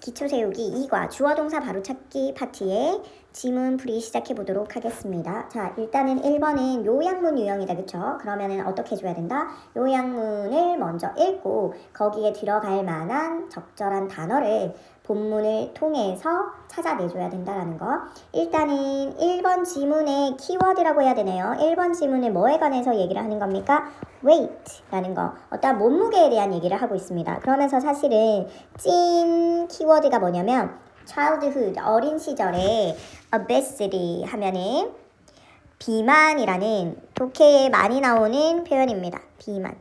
기초 세우기 2과 주어 동사 바로 찾기 파트의 지문풀이 시작해 보도록 하겠습니다. 자, 일단은 1번은 요약문 유형이다. 그쵸? 그러면은 어떻게 해줘야 된다? 요약문을 먼저 읽고 거기에 들어갈 만한 적절한 단어를 본문을 통해서 찾아내줘야 된다라는 거. 일단은 1번 지문의 키워드라고 해야 되네요. 1번 지문은 뭐에 관해서 얘기를 하는 겁니까? weight라는 거. 어떤 몸무게에 대한 얘기를 하고 있습니다. 그러면서 사실은 찐 키워드가 뭐냐면 childhood, 어린 시절에 obesity 하면은 비만이라는 독해에 많이 나오는 표현입니다. 비만.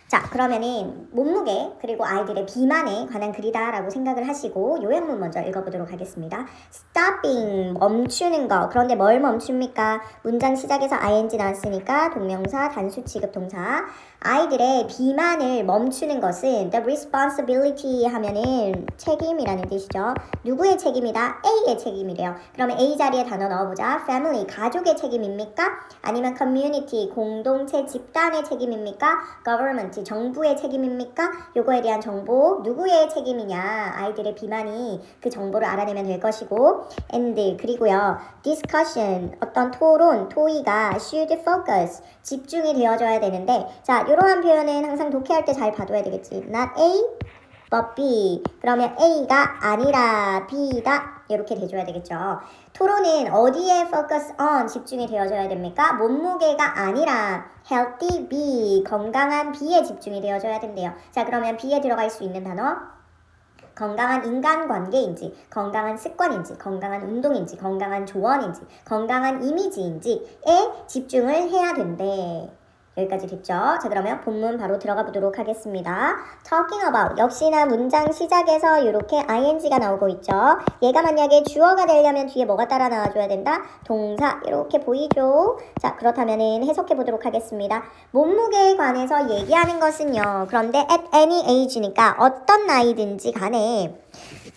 자, 그러면은 몸무게 그리고 아이들의 비만에 관한 글이다라고 생각을 하시고 요약문 먼저 읽어보도록 하겠습니다. stopping, 멈추는 거. 그런데 뭘 멈춥니까? 문장 시작에서 ing 나왔으니까 동명사, 단수 취급 동사. 아이들의 비만을 멈추는 것은 the responsibility 하면은 책임이라는 뜻이죠. 누구의 책임이다? A의 책임이래요. 그러면 A 자리에 단어 넣어보자. family, 가족의 책임입니까? 아니면 community, 공동체, 집단의 책임입니까? government, 정부의 책임입니까? 요거에 대한 정보, 누구의 책임이냐? 아이들의 비만이 그 정보를 알아내면 될 것이고 and, 그리고요 discussion, 어떤 토론, 토의가 should focus, 집중이 되어줘야 되는데 자, 이러한 표현은 항상 독해할 때 잘 봐둬야 되겠지. not A, but B. 그러면 A가 아니라 B다. 이렇게 돼줘야 되겠죠. 토론은 어디에 focus on, 집중이 되어줘야 됩니까? 몸무게가 아니라 healthy B, 건강한 B에 집중이 되어줘야 된대요. 자, 그러면 B에 들어갈 수 있는 단어 건강한 인간관계인지, 건강한 습관인지, 건강한 운동인지, 건강한 조언인지, 건강한 이미지인지에 집중을 해야 된대. 여기까지 됐죠? 자, 그러면 본문 바로 들어가 보도록 하겠습니다. talking about, 역시나 문장 시작에서 이렇게 ing가 나오고 있죠. 얘가 만약에 주어가 되려면 뒤에 뭐가 따라 나와줘야 된다? 동사, 이렇게 보이죠? 자, 그렇다면 해석해 보도록 하겠습니다. 몸무게에 관해서 얘기하는 것은요. 그런데 at any age니까 어떤 나이든지 간에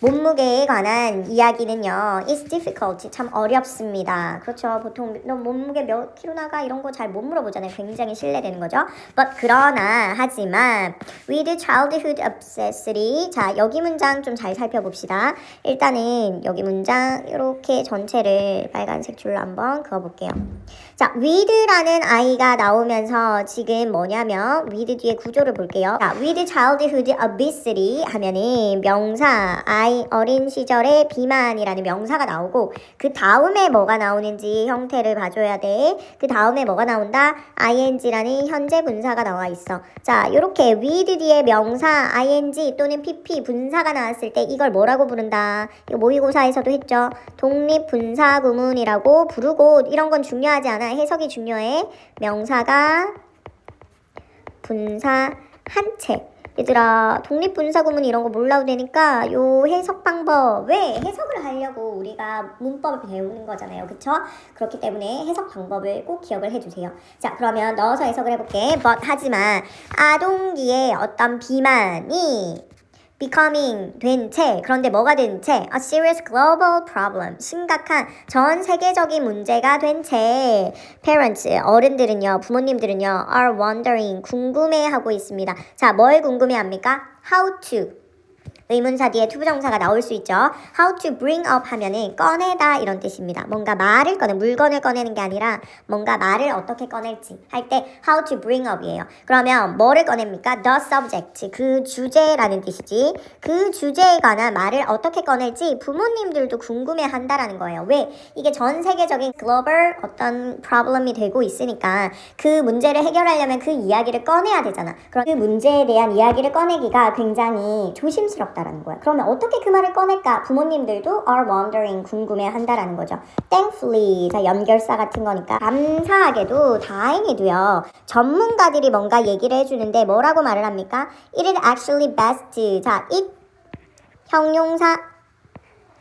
몸무게에 관한 이야기는요. It's difficult. 참 어렵습니다. 그렇죠. 보통 너 몸무게 몇 킬로 나가 이런 거 잘 못 물어보잖아요. 굉장히 신뢰되는 거죠. But 그러나 하지만 with childhood obesity. 자, 여기 문장 좀 잘 살펴봅시다. 일단은 여기 문장 이렇게 전체를 빨간색 줄로 한번 그어볼게요. 자, with라는 아이가 나오면서 지금 뭐냐면 with 뒤에 구조를 볼게요. 자, with childhood obesity 하면은 명사 어린 시절의 비만이라는 명사가 나오고 그 다음에 뭐가 나오는지 형태를 봐줘야 돼. 그 다음에 뭐가 나온다? ing라는 현재 분사가 나와 있어. 자, 이렇게 with 뒤에 명사 ing 또는 pp 분사가 나왔을 때 이걸 뭐라고 부른다? 이거 모의고사에서도 했죠. 독립분사 구문이라고 부르고 이런 건 중요하지 않아. 해석이 중요해. 명사가 분사 한 채. 얘들아, 독립분사구문 이런 거 몰라도 되니까 요 해석 방법, 왜 해석을 하려고 우리가 문법을 배우는 거잖아요. 그쵸? 그렇기 때문에 해석 방법을 꼭 기억을 해주세요. 자, 그러면 넣어서 해석을 해볼게. but 하지만 아동기의 어떤 비만이 becoming, 된 채, 그런데 뭐가 된 채? A serious global problem, 심각한 전 세계적인 문제가 된 채. Parents, 어른들은요, 부모님들은요, are wondering, 궁금해하고 있습니다. 자, 뭘 궁금해합니까? How to. 의문사 뒤에 투부정사가 나올 수 있죠. How to bring up 하면은 꺼내다 이런 뜻입니다. 뭔가 말을 물건을 꺼내는 게 아니라 뭔가 말을 어떻게 꺼낼지 할 때 how to bring up이에요. 그러면 뭐를 꺼냅니까? The subject, 그 주제라는 뜻이지. 그 주제에 관한 말을 어떻게 꺼낼지 부모님들도 궁금해한다라는 거예요. 왜? 이게 전 세계적인 글로벌 어떤 프로블럼이 되고 있으니까 그 문제를 해결하려면 그 이야기를 꺼내야 되잖아. 그럼 그 문제에 대한 이야기를 꺼내기가 굉장히 조심스럽다. 라는 거야. 그러면 어떻게 그 말을 꺼낼까? 부모님들도 are wondering, 궁금해한다라는 거죠. Thankfully, 자, 연결사 같은 거니까 감사하게도 다행히도요. 전문가들이 뭔가 얘기를 해주는데 뭐라고 말을 합니까? It is actually best. 자, it 형용사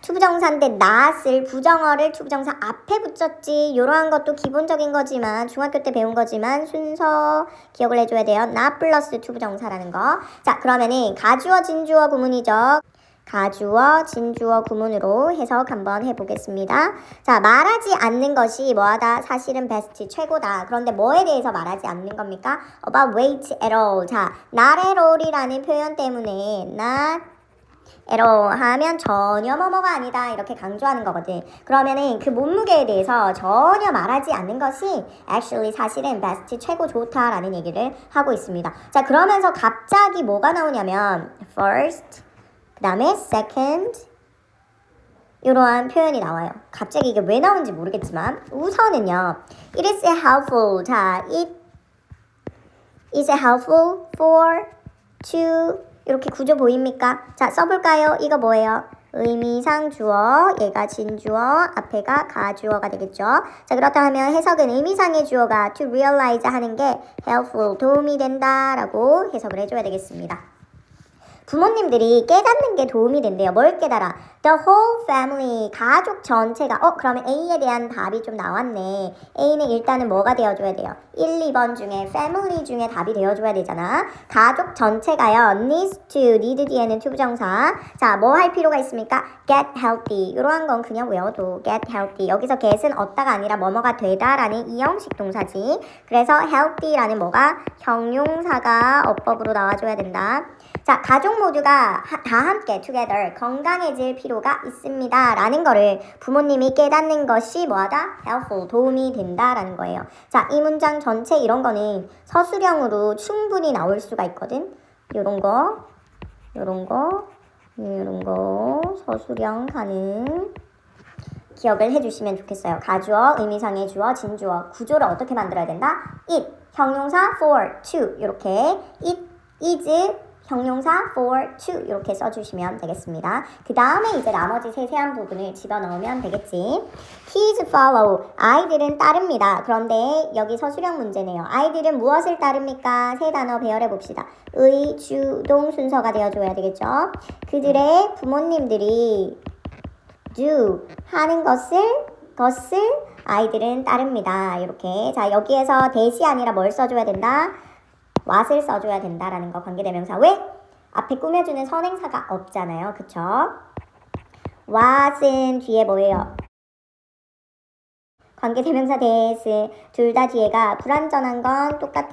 투부정사인데 나았을 부정어를 투부정사 앞에 붙였지. 이러한 것도 기본적인 거지만 중학교 때 배운 거지만 순서 기억을 해줘야 돼요. not 플러스 투부정사라는 거. 자, 그러면은 가주어 진주어 구문이죠. 가주어, 진주어 구문으로 해석 한번 해보겠습니다. 자, 말하지 않는 것이 뭐하다? 사실은 베스트, 최고다. 그런데 뭐에 대해서 말하지 않는 겁니까? About weight at all. 자, not at all이라는 표현 때문에 not at all 하면 전혀 뭐뭐가 아니다 이렇게 강조하는 거거든. 그러면은 그 몸무게에 대해서 전혀 말하지 않는 것이 actually 사실은 best 최고 좋다라는 얘기를 하고 있습니다. 자, 그러면서 갑자기 뭐가 나오냐면 first, 그 다음에 second 이러한 표현이 나와요. 갑자기 이게 왜 나오는지 모르겠지만 우선은요. It is helpful. 자, it is helpful for to 이렇게 구조 보입니까? 자, 써볼까요? 이거 뭐예요? 의미상 주어, 얘가 진주어, 앞에가 가주어가 되겠죠. 자, 그렇다 하면 해석은 의미상의 주어가 to realize 하는 게 helpful, 도움이 된다라고 해석을 해줘야 되겠습니다. 부모님들이 깨닫는 게 도움이 된대요. 뭘 깨달아? The whole family, 가족 전체가 그러면 A에 대한 답이 좀 나왔네. A는 일단은 뭐가 되어줘야 돼요? 1, 2번 중에 family 중에 답이 되어줘야 되잖아. 가족 전체가요. needs to, need 뒤에는 to 부정사. 자, 뭐 할 필요가 있습니까? get healthy. 이러한 건 그냥 외워도 get healthy. 여기서 get은 얻다가 아니라 뭐뭐가 되다라는 이형식 동사지. 그래서 healthy라는 뭐가 형용사가 어법으로 나와줘야 된다. 자, 가족 모두가 다 함께 together 건강해질 필요가 있습니다 라는 거를 부모님이 깨닫는 것이 뭐하다? helpful, 도움이 된다 라는 거예요. 자, 이 문장 전체 이런 거는 서술형으로 충분히 나올 수가 있거든. 요런 거 서술형 가능 기억을 해주시면 좋겠어요. 가주어, 의미상의 주어, 진주어 구조를 어떻게 만들어야 된다? it, 형용사 for, to 이렇게 it, is 형용사 for, to 이렇게 써주시면 되겠습니다. 그 다음에 이제 나머지 세세한 부분을 집어넣으면 되겠지. Kids follow. 아이들은 따릅니다. 그런데 여기 서술형 문제네요. 아이들은 무엇을 따릅니까? 세 단어 배열해 봅시다. 의, 주, 동 순서가 되어줘야 되겠죠. 그들의 부모님들이 do 하는 것을 아이들은 따릅니다. 이렇게. 자, 여기에서 대시 아니라 뭘 써줘야 된다? what을 써줘야 된다라는 거 관계대명사. 왜? 앞에 꾸며주는 선행사가 없잖아요. 그쵸? what은 뒤에 뭐예요? 관계대명사 des. 둘 다 뒤에가 불완전한 건 똑같아.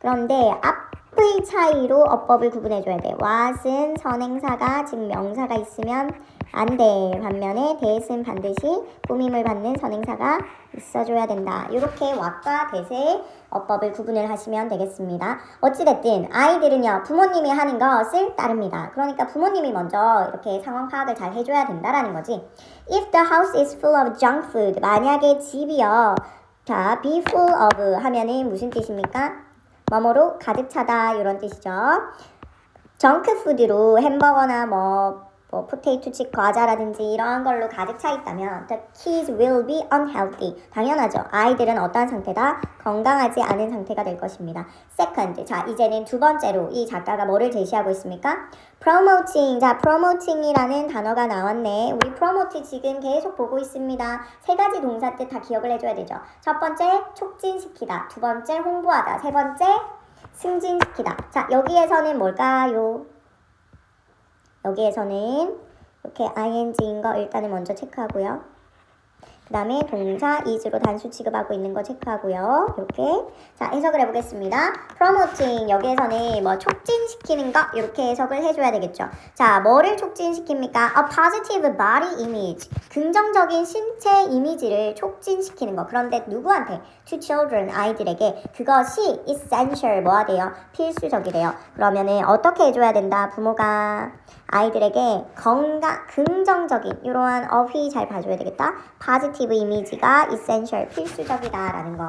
그런데 앞의 차이로 어법을 구분해줘야 돼. what은 선행사가 즉 명사가 있으면 안 돼. 반면에 대신 반드시 꾸밈을 받는 선행사가 있어줘야 된다. 이렇게 what과 대세의 어법을 구분을 하시면 되겠습니다. 어찌됐든 아이들은요. 부모님이 하는 것을 따릅니다. 그러니까 부모님이 먼저 이렇게 상황 파악을 잘 해줘야 된다라는 거지. If the house is full of junk food. 만약에 집이요. 자, be full of 하면은 무슨 뜻입니까? 뭐뭐로 가득 차다 이런 뜻이죠. 정크푸드로 햄버거나 뭐 포테이토 칩 과자라든지 이러한 걸로 가득 차 있다면 the kids will be unhealthy. 당연하죠. 아이들은 어떠한 상태다? 건강하지 않은 상태가 될 것입니다. Second, 자 이제는 두 번째로 이 작가가 뭐를 제시하고 있습니까? Promoting. 자, promoting이라는 단어가 나왔네. 우리 promote 지금 계속 보고 있습니다. 세 가지 동사 뜻 다 기억을 해줘야 되죠. 첫 번째, 촉진시키다. 두 번째, 홍보하다. 세 번째, 승진시키다. 자, 여기에서는 뭘까요? 여기에서는 이렇게 ing인 거 일단은 먼저 체크하고요. 그 다음에 동사 is로 단수 취급하고 있는 거 체크하고요. 이렇게 자 해석을 해보겠습니다. promoting 여기에서는 뭐 촉진시키는 거 이렇게 해석을 해줘야 되겠죠. 자 뭐를 촉진시킵니까? A positive body image 긍정적인 신체 이미지를 촉진시키는 거. 그런데 누구한테? To children 아이들에게 그것이 essential 뭐가 돼요? 필수적이래요. 그러면은 어떻게 해줘야 된다? 부모가 아이들에게 긍정적인 이러한 어휘 잘 봐줘야 되겠다. positive 이미지가 essential 필수적이다라는 거.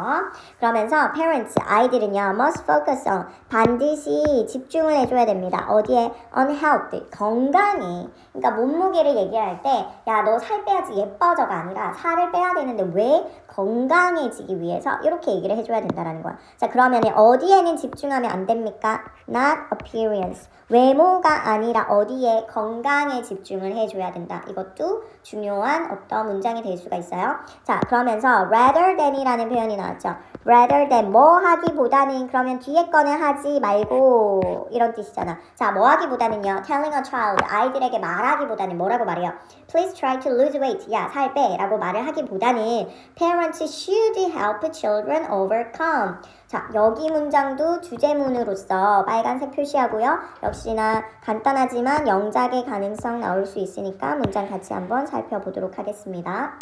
그러면서 parents 아이들은요 must focus on 반드시 집중을 해줘야 됩니다. 어디에? on health 건강에. 그러니까 몸무게를 얘기할 때 야 너 살 빼야지 예뻐져가 아니라 살을 빼야 되는데 왜? 건강해지기 위해서 이렇게 얘기를 해줘야 된다라는 거야. 자 그러면 어디에는 집중하면 안 됩니까? Not appearance 외모가 아니라 어디에 건강에 집중을 해줘야 된다. 이것도 중요한 어떤 문장이 될 수가 있어요. 있어요. 자, 그러면서 rather than이라는 표현이 나왔죠. rather than 뭐 하기보다는 그러면 뒤에 거는 하지 말고 이런 뜻이잖아. 자, 뭐 하기보다는요. telling a child 아이들에게 말하기보다는 뭐라고 말해요? Please try to lose weight. 야, 살 빼 라고 말을 하기보다는 parents should help children overcome. 자, 여기 문장도 주제문으로서 빨간색 표시하고요. 역시나 간단하지만 영작의 가능성 나올 수 있으니까 문장 같이 한번 살펴보도록 하겠습니다.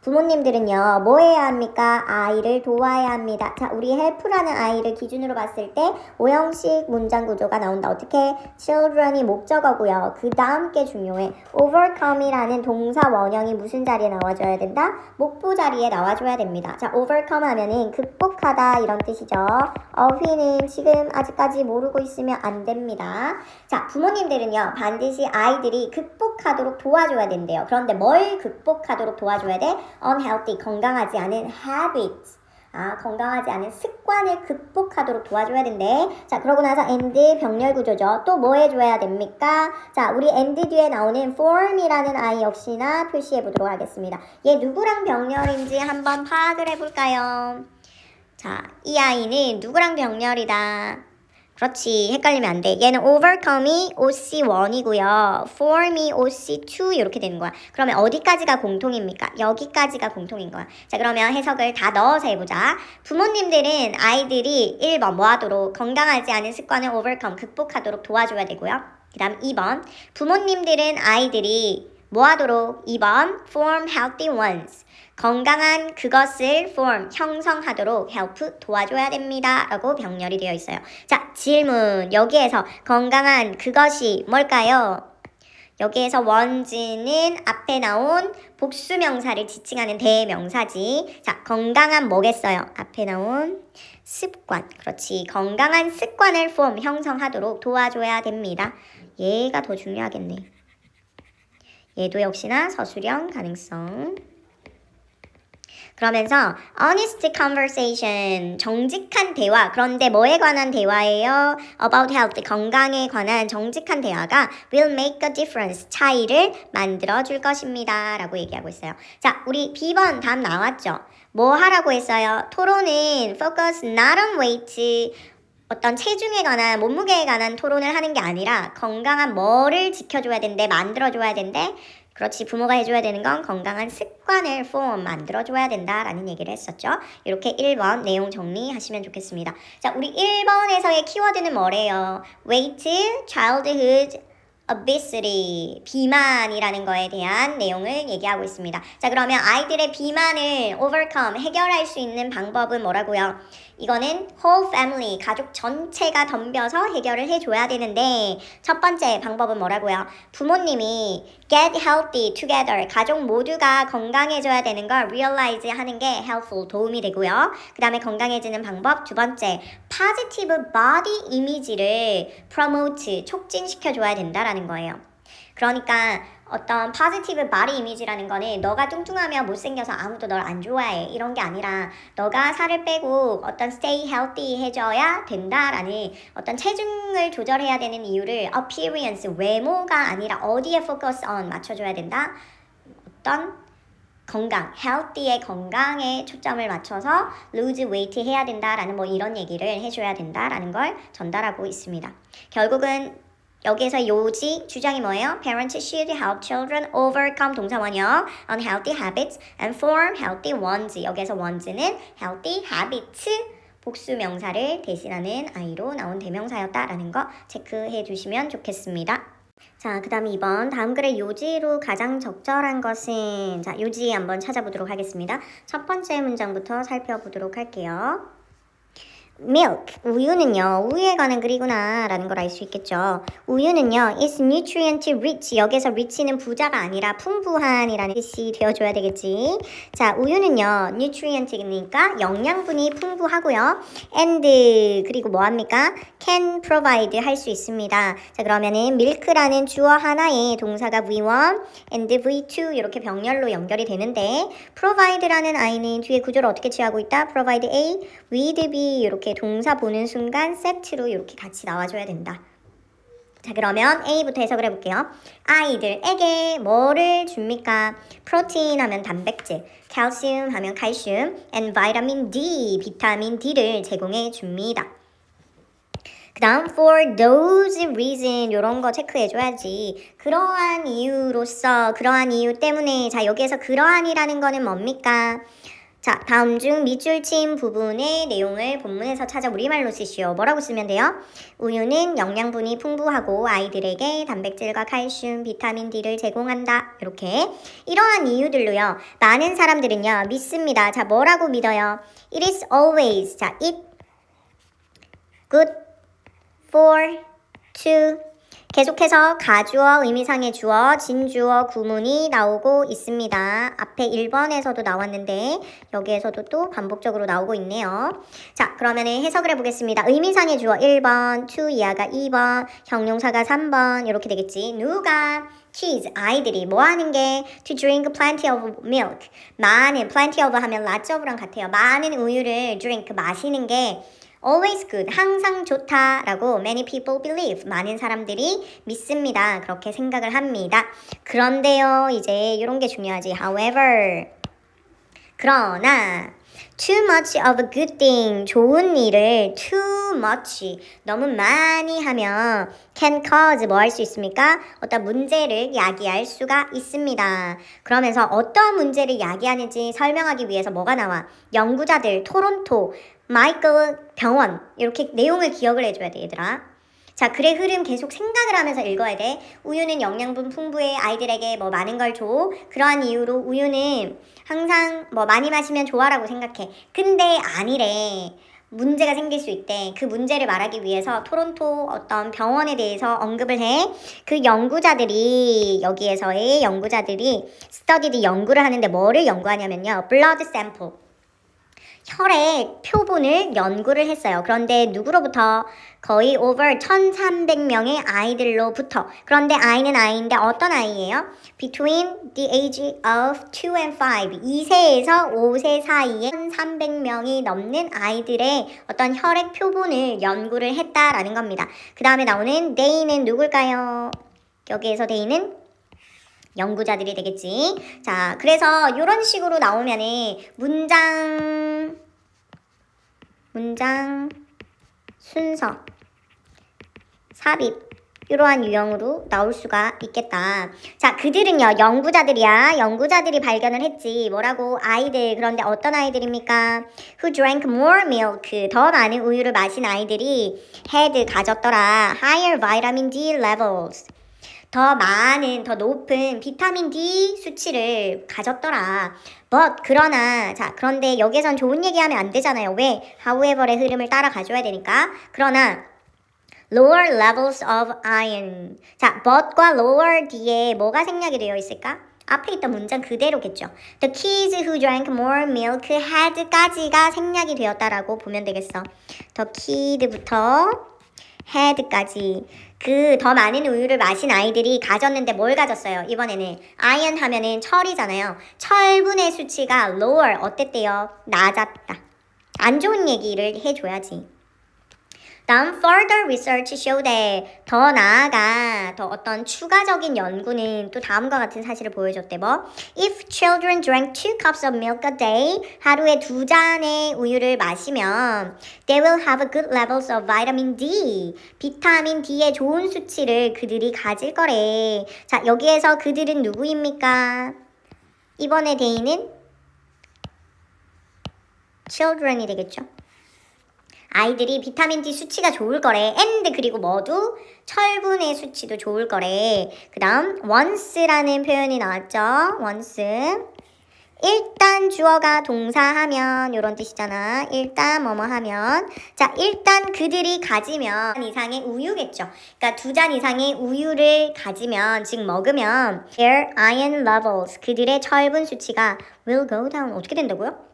부모님들은요, 뭐 해야 합니까? 아이를 도와야 합니다. 자, 우리 help라는 아이를 기준으로 봤을 때 오형식 문장 구조가 나온다. 어떻게? children이 목적어고요. 그 다음 게 중요해. overcome이라는 동사 원형이 무슨 자리에 나와줘야 된다? 목보 자리에 나와줘야 됩니다. 자, overcome 하면은 극복하다 이런 뜻이죠. 어휘는 지금 아직까지 모르고 있으면 안 됩니다. 자, 부모님들은요, 반드시 아이들이 극복하도록 도와줘야 된대요. 그런데 뭘 극복하도록 도와줘야 돼? unhealthy, 건강하지 않은 habits. 건강하지 않은 습관을 극복하도록 도와줘야 된대. 자, 그러고 나서 and 병렬 구조죠. 또 뭐 해줘야 됩니까? 자, 우리 and 뒤에 나오는 form이라는 아이 역시나 표시해 보도록 하겠습니다. 얘 누구랑 병렬인지 한번 파악을 해볼까요? 자, 이 아이는 누구랑 병렬이다? 그렇지, 헷갈리면 안 돼. 얘는 overcome이 OC1이고요. form이 OC2 이렇게 되는 거야. 그러면 어디까지가 공통입니까? 여기까지가 공통인 거야. 자, 그러면 해석을 다 넣어서 해보자. 부모님들은 아이들이 1번 뭐 하도록 건강하지 않은 습관을 overcome, 극복하도록 도와줘야 되고요. 그 다음 2번 부모님들은 아이들이 뭐 하도록 2번 form healthy ones, 건강한 그것을 form, 형성하도록 help, 도와줘야 됩니다 라고 병렬이 되어 있어요. 자, 질문. 여기에서 건강한 그것이 뭘까요? 여기에서 ones는 앞에 나온 복수명사를 지칭하는 대명사지. 자, 건강한 뭐겠어요? 앞에 나온 습관. 그렇지, 건강한 습관을 form, 형성하도록 도와줘야 됩니다. 얘가 더 중요하겠네. 얘도 역시나 서술형 가능성. 그러면서 honest conversation, 정직한 대화. 그런데 뭐에 관한 대화예요? about health, 건강에 관한 정직한 대화가 will make a difference, 차이를 만들어 줄 것입니다 라고 얘기하고 있어요. 자, 우리 B번 답 나왔죠? 뭐 하라고 했어요? 토론은 focus not on weight, 어떤 체중에 관한, 몸무게에 관한 토론을 하는 게 아니라 건강한 뭐를 지켜줘야 된대, 만들어줘야 된대. 그렇지, 부모가 해줘야 되는 건 건강한 습관을 form, 만들어줘야 된다라는 얘기를 했었죠. 이렇게 1번 내용 정리하시면 좋겠습니다. 자, 우리 1번에서의 키워드는 뭐래요? weight, childhood, obesity, 비만이라는 거에 대한 내용을 얘기하고 있습니다. 자, 그러면 아이들의 비만을 overcome, 해결할 수 있는 방법은 뭐라고요? 이거는 whole family, 가족 전체가 덤벼서 해결을 해줘야 되는데 첫 번째 방법은 뭐라고요? 부모님이 get healthy together, 가족 모두가 건강해져야 되는 걸 realize 하는 게 helpful, 도움이 되고요. 그 다음에 건강해지는 방법 두 번째, positive body image를 promote, 촉진시켜줘야 된다라는 거예요. 그러니까 어떤 positive body image라는 거는 너가 뚱뚱하면 못생겨서 아무도 널 안 좋아해 이런 게 아니라 너가 살을 빼고 어떤 stay healthy 해줘야 된다라는 어떤 체중을 조절해야 되는 이유를 appearance, 외모가 아니라 어디에 focus on, 맞춰줘야 된다. 어떤 건강, healthy의 건강에 초점을 맞춰서 lose weight 해야 된다라는 뭐 이런 얘기를 해줘야 된다라는 걸 전달하고 있습니다. 결국은 여기에서 요지 주장이 뭐예요? Parents should help children overcome 동사원형 unhealthy habits and form healthy ones. 여기에서 ones는 healthy habits 복수 명사를 대신하는 아이로 나온 대명사였다라는 거 체크해 주시면 좋겠습니다. 자, 그 다음 2번 다음 글의 요지로 가장 적절한 것은, 자, 요지 한번 찾아보도록 하겠습니다. 첫 번째 문장부터 살펴보도록 할게요. milk, 우유는요, 우유에 관한 글이구나 라는 걸 알 수 있겠죠. 우유는요, is nutrient rich, 여기서 rich는 부자가 아니라 풍부한이라는 뜻이 되어줘야 되겠지. 자, 우유는요, nutrient이니까 영양분이 풍부하고요. and, 그리고 뭐합니까? can provide, 할 수 있습니다. 자, 그러면은 milk라는 주어 하나에 동사가 V1 and V2 이렇게 병렬로 연결이 되는데 provide라는 아이는 뒤에 구조를 어떻게 취하고 있다? provide A with B, 이렇게 동사 보는 순간 세트로 이렇게 같이 나와줘야 된다. 자, 그러면 A부터 해석을 해볼게요. 아이들에게 뭐를 줍니까? 프로틴 하면 단백질, 칼슘 하면 칼슘, and vitamin D, 비타민 D를 제공해 줍니다. 그 다음 for those reason 이런 거 체크해줘야지. 그러한 이유로서, 그러한 이유 때문에. 자, 여기에서 그러한이라는 거는 뭡니까? 자, 다음 중 밑줄 친 부분의 내용을 본문에서 찾아 우리말로 쓰시오. 뭐라고 쓰면 돼요? 우유는 영양분이 풍부하고 아이들에게 단백질과 칼슘, 비타민 D를 제공한다. 이렇게 이러한 이유들로요. 많은 사람들은요. 믿습니다. 자, 뭐라고 믿어요? It is always. 자, it good for to 계속해서 가주어, 의미상의 주어, 진주어, 구문이 나오고 있습니다. 앞에 1번에서도 나왔는데 여기에서도 또 반복적으로 나오고 있네요. 자, 그러면 해석을 해보겠습니다. 의미상의 주어 1번, to 이하가 2번, 형용사가 3번 이렇게 되겠지. 누가? kids, 아이들이 뭐 하는 게? to drink plenty of milk. 많은, plenty of 하면 lots of랑 같아요. 많은 우유를 drink, 마시는 게 always good, 항상 좋다라고 many people believe, 많은 사람들이 믿습니다. 그렇게 생각을 합니다. 그런데요, 이제 이런 게 중요하지. However, 그러나 too much of a good thing, 좋은 일을 too much, 너무 많이 하면 can cause 뭐 할 수 있습니까? 어떤 문제를 야기할 수가 있습니다. 그러면서 어떤 문제를 야기하는지 설명하기 위해서 뭐가 나와? 연구자들, 토론토, 마이클 병원 이렇게 내용을 기억을 해줘야 돼 얘들아. 자, 글의 흐름 계속 생각을 하면서 읽어야 돼. 우유는 영양분 풍부해 아이들에게 뭐 많은 걸 줘. 그러한 이유로 우유는 항상 뭐 많이 마시면 좋아라고 생각해. 근데 아니래. 문제가 생길 수 있대. 그 문제를 말하기 위해서 토론토 어떤 병원에 대해서 언급을 해. 그 연구자들이 여기에서의 연구자들이 studied 연구를 하는데 뭐를 연구하냐면요. blood sample. 혈액 표본을 연구를 했어요. 그런데 누구로부터? 거의 over 1300명의 아이들로부터. 그런데 아이는 아이인데 어떤 아이예요? Between the age of 2 and 5. 2세에서 5세 사이에 1300명이 넘는 아이들의 어떤 혈액 표본을 연구를 했다라는 겁니다. 그 다음에 나오는 they는 누굴까요? 여기에서 they는 연구자들이 되겠지. 자, 그래서 이런 식으로 나오면은 문장 순서 삽입 이러한 유형으로 나올 수가 있겠다. 자, 그들은요 연구자들이야. 연구자들이 발견을 했지. 뭐라고? 아이들. 그런데 어떤 아이들입니까? Who drank more milk. 더 많은 우유를 마신 아이들이 had 가졌더라. Higher vitamin D levels. 더 많은, 더 높은 비타민 D 수치를 가졌더라. But, 그러나, 자, 그런데 여기선 좋은 얘기하면 안 되잖아요. 왜? However의 흐름을 따라가줘야 되니까. 그러나, lower levels of iron. 자, but과 lower 뒤에 뭐가 생략이 되어 있을까? 앞에 있던 문장 그대로겠죠. The kids who drank more milk had까지가 생략이 되었다라고 보면 되겠어. The kid부터 had까지. 그 더 많은 우유를 마신 아이들이 가졌는데 뭘 가졌어요? 이번에는 아이언 하면은 철이잖아요. 철분의 수치가 lower 어땠대요? 낮았다. 안 좋은 얘기를 해줘야지. 다음 further research show that 더 나아가 더 어떤 추가적인 연구는 또 다음과 같은 사실을 보여줬대. 뭐 if children drank 2 cups of milk a day 하루에 2잔의 우유를 마시면 they will have good levels of vitamin D 비타민 D의 좋은 수치를 그들이 가질 거래. 자, 여기에서 그들은 누구입니까? 이번에 데이는 children이 되겠죠. 아이들이 비타민 D 수치가 좋을 거래. and 그리고 뭐도 철분의 수치도 좋을 거래. 그 다음 once라는 표현이 나왔죠. once. 일단 주어가 동사하면 이런 뜻이잖아. 일단 뭐뭐 하면. 자, 일단 그들이 가지면 이상의 우유겠죠. 그러니까 2잔 이상의 우유를 가지면 즉 먹으면 their iron levels 그들의 철분 수치가 will go down. 어떻게 된다고요?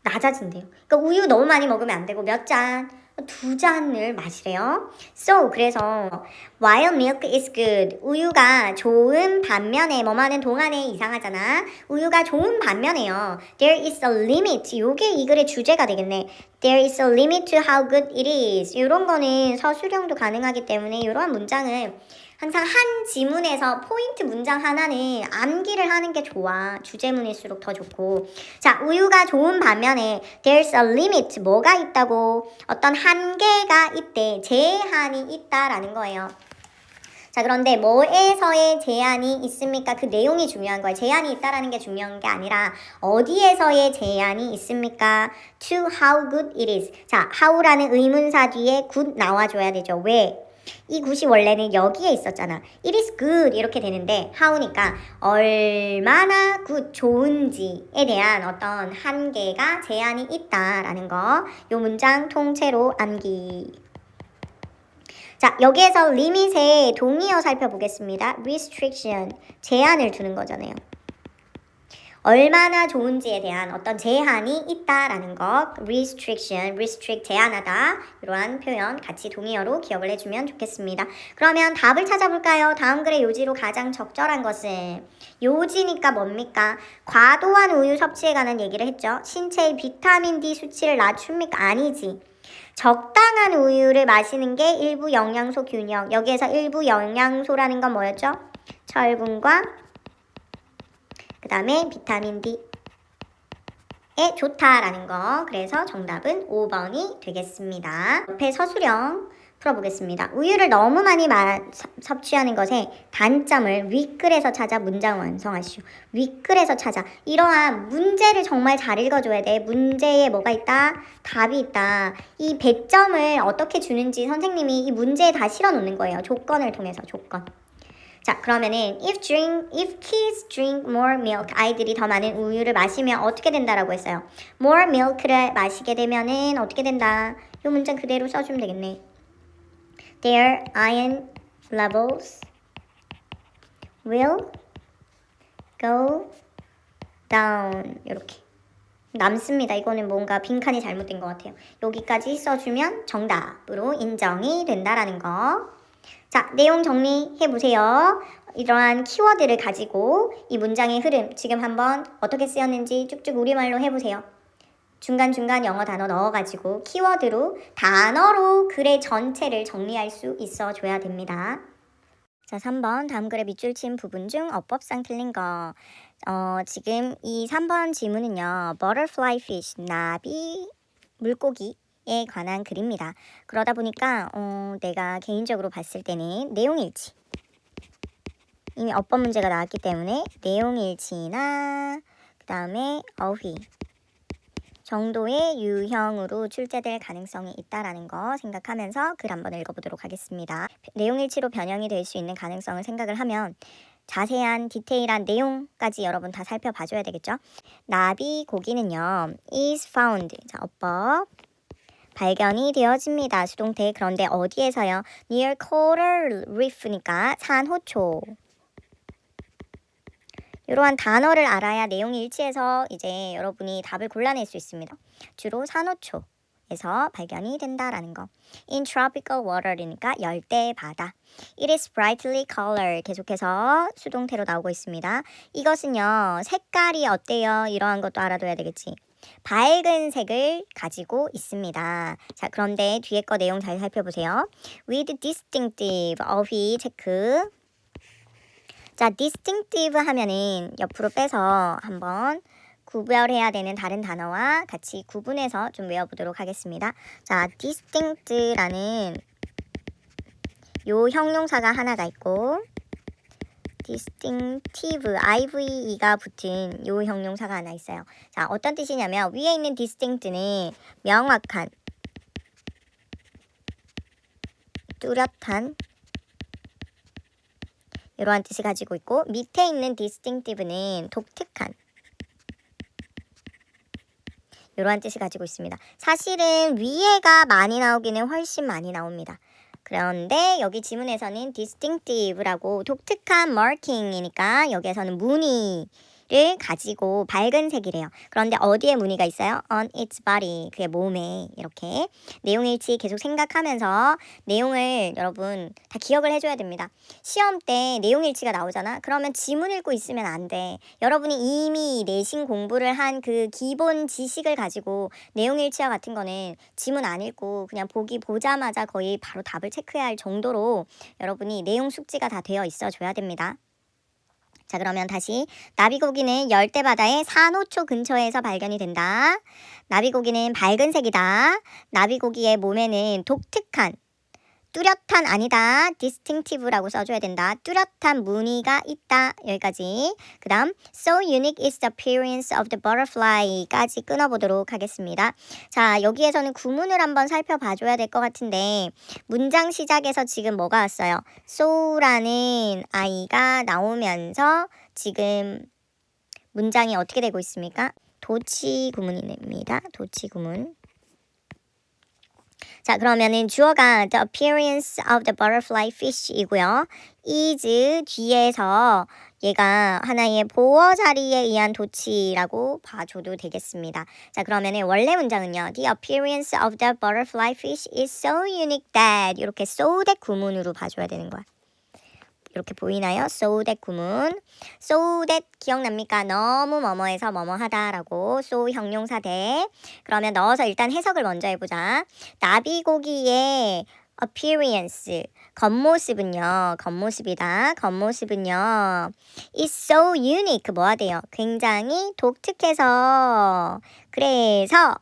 낮아진대요. 그러니까 우유 너무 많이 먹으면 안 되고 몇 잔? 2잔을 마시래요. So, 그래서 while milk is good, 우유가 좋은 반면에 뭐하는 동안에 이상하잖아. 우유가 좋은 반면에요. There is a limit. 요게 이 글의 주제가 되겠네. There is a limit to how good it is. 이런 거는 서술형도 가능하기 때문에 이러한 문장을 항상 한 지문에서 포인트 문장 하나는 암기를 하는 게 좋아. 주제문일수록 더 좋고. 자, 우유가 좋은 반면에 there's a limit. 뭐가 있다고? 어떤 한계가 있대. 제한이 있다라는 거예요. 자, 그런데 뭐에서의 제한이 있습니까? 그 내용이 중요한 거예요. 제한이 있다라는 게 중요한 게 아니라 어디에서의 제한이 있습니까? To how good it is. 자, how라는 의문사 뒤에 good 나와줘야 되죠. 왜? 이 굿이 원래는 여기에 있었잖아. It is good 이렇게 되는데 how니까 얼마나 good 좋은지에 대한 어떤 한계가 제한이 있다라는 거. 요 문장 통째로 암기. 자, 여기에서 limit의 동의어 살펴보겠습니다. restriction, 제한을 두는 거잖아요. 얼마나 좋은지에 대한 어떤 제한이 있다라는 것. restriction, restrict, 제한하다. 이러한 표현 같이 동의어로 기억을 해주면 좋겠습니다. 그러면 답을 찾아볼까요? 다음 글의 요지로 가장 적절한 것은 요지니까 뭡니까? 과도한 우유 섭취에 관한 얘기를 했죠. 신체의 비타민 D 수치를 낮춥니까? 아니지. 적당한 우유를 마시는 게 일부 영양소 균형. 여기에서 일부 영양소라는 건 뭐였죠? 철분과 그 다음에 비타민 D에 좋다라는 거. 그래서 정답은 5번이 되겠습니다. 옆에 서술형 풀어보겠습니다. 우유를 너무 많이 섭취하는 것에 단점을 윗글에서 찾아 문장 완성하시오. 윗글에서 찾아. 이러한 문제를 정말 잘 읽어줘야 돼. 문제에 뭐가 있다? 답이 있다. 이 배점을 어떻게 주는지 선생님이 이 문제에 다 실어 놓는 거예요. 조건을 통해서 조건. 자, 그러면은 if kids drink more milk, 아이들이 더 많은 우유를 마시면 어떻게 된다라고 했어요. more milk를 마시게 되면은 어떻게 된다. 이 문장 그대로 써주면 되겠네. Their iron levels will go down. 이렇게 남습니다. 이거는 뭔가 빈칸이 잘못된 것 같아요. 여기까지 써주면 정답으로 인정이 된다라는 거. 자, 내용 정리해보세요. 이러한 키워드를 가지고 이 문장의 흐름 지금 한번 어떻게 쓰였는지 쭉쭉 우리말로 해보세요. 중간중간 영어 단어 넣어가지고 키워드로 단어로 글의 전체를 정리할 수 있어줘야 됩니다. 자, 3번 다음 글의 밑줄 친 부분 중 어법상 틀린 거. 지금 이 3번 지문은요. butterfly fish, 나비, 물고기 에 관한 글입니다. 그러다 보니까 내가 개인적으로 봤을 때는 내용일치. 이미 어법 문제가 나왔기 때문에 내용일치나 그 다음에 어휘 정도의 유형으로 출제될 가능성이 있다라는 거 생각하면서 글 한번 읽어보도록 하겠습니다. 내용일치로 변형이 될 수 있는 가능성을 생각을 하면 자세한 디테일한 내용까지 여러분 다 살펴봐줘야 되겠죠. 나비 고기는요. is found. 자, 어법. 발견이 되어집니다. 수동태. 그런데 어디에서요? near coral reef니까 산호초. 이러한 단어를 알아야 내용이 일치해서 이제 여러분이 답을 골라낼 수 있습니다. 주로 산호초에서 발견이 된다라는 거. in tropical water이니까 열대 바다. it is brightly colored. 계속해서 수동태로 나오고 있습니다. 이것은요. 색깔이 어때요? 이러한 것도 알아둬야 되겠지. 밝은 색을 가지고 있습니다. 자, 그런데 뒤에 거 내용 잘 살펴보세요. with distinctive, 어휘 체크. 자, distinctive 하면은 옆으로 빼서 한번 구별해야 되는 다른 단어와 같이 구분해서 좀 외워보도록 하겠습니다. 자, distinct라는 요 형용사가 하나가 있고 distinctive, ive가 붙은 요 형용사가 하나 있어요. 자, 어떤 뜻이냐면 위에 있는 distinct는 명확한, 뚜렷한 이러한 뜻을 가지고 있고 밑에 있는 distinctive는 독특한 이러한 뜻을 가지고 있습니다. 사실은 위에가 많이 나오기는 훨씬 많이 나옵니다. 그런데 여기 지문에서는 distinctive라고 독특한 marking이니까 여기에서는 무늬를 가지고 밝은 색이래요. 그런데 어디에 무늬가 있어요? On its body. 그의 몸에 이렇게 내용일치 계속 생각하면서 내용을 여러분 다 기억을 해줘야 됩니다. 시험 때 내용일치가 나오잖아. 그러면 지문 읽고 있으면 안 돼. 여러분이 이미 내신 공부를 한 그 기본 지식을 가지고 내용일치와 같은 거는 지문 안 읽고 그냥 보자마자 거의 바로 답을 체크해야 할 정도로 여러분이 내용 숙지가 다 되어 있어 줘야 됩니다. 자, 그러면 다시 나비고기는 열대바다의 산호초 근처에서 발견이 된다. 나비고기는 밝은 색이다. 나비고기의 몸에는 독특한 뚜렷한 아니다. distinctive라고 써줘야 된다. 뚜렷한 무늬가 있다. 여기까지. 그 다음 So unique is the appearance of the butterfly까지 끊어보도록 하겠습니다. 자, 여기에서는 구문을 한번 살펴봐줘야 될 것 같은데 문장 시작에서 지금 뭐가 왔어요? so라는 아이가 나오면서 지금 문장이 어떻게 되고 있습니까? 도치 구문입니다. 도치 구문. 자, 그러면은 주어가 the appearance of the butterfly fish이고요. is 뒤에서 얘가 하나의 보어 자리에 의한 도치라고 봐줘도 되겠습니다. 자, 그러면은 원래 문장은요. The appearance of the butterfly fish is so unique that 이렇게 so that 구문으로 봐줘야 되는 거야. 이렇게 보이나요? So that 구문. So that 기억납니까? 너무 뭐뭐해서 뭐뭐하다라고. So 형용사 대. 그러면 넣어서 일단 해석을 먼저 해보자. 나비고기의 appearance, 겉모습은요. 겉모습이다. 겉모습은요. is so unique. 뭐가 돼요? 굉장히 독특해서. 그래서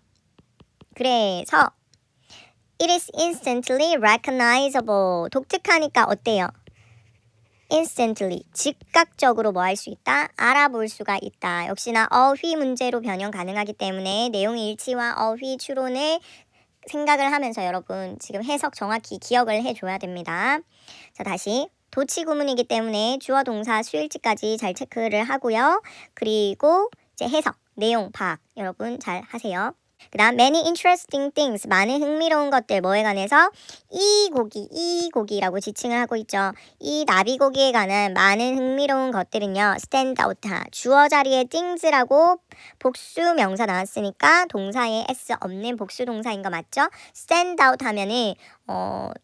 it is instantly recognizable. 독특하니까 어때요? instantly, 즉각적으로 뭐 할 수 있다? 알아볼 수가 있다. 역시나 어휘 문제로 변형 가능하기 때문에 내용 일치와 어휘 추론을 생각을 하면서 여러분 지금 해석 정확히 기억을 해줘야 됩니다. 자, 다시 도치 구문이기 때문에 주어 동사 수일치까지 잘 체크를 하고요. 그리고 이제 해석, 내용 파악 여러분 잘 하세요. 그 다음 many interesting things, 많은 흥미로운 것들 뭐에 관해서 이 고기라고 지칭을 하고 있죠. 이 나비고기에 관한 많은 흥미로운 것들은요. stand out, 주어 자리에 things라고 복수 명사 나왔으니까 동사에 s 없는 복수 동사인 거 맞죠? stand out 하면은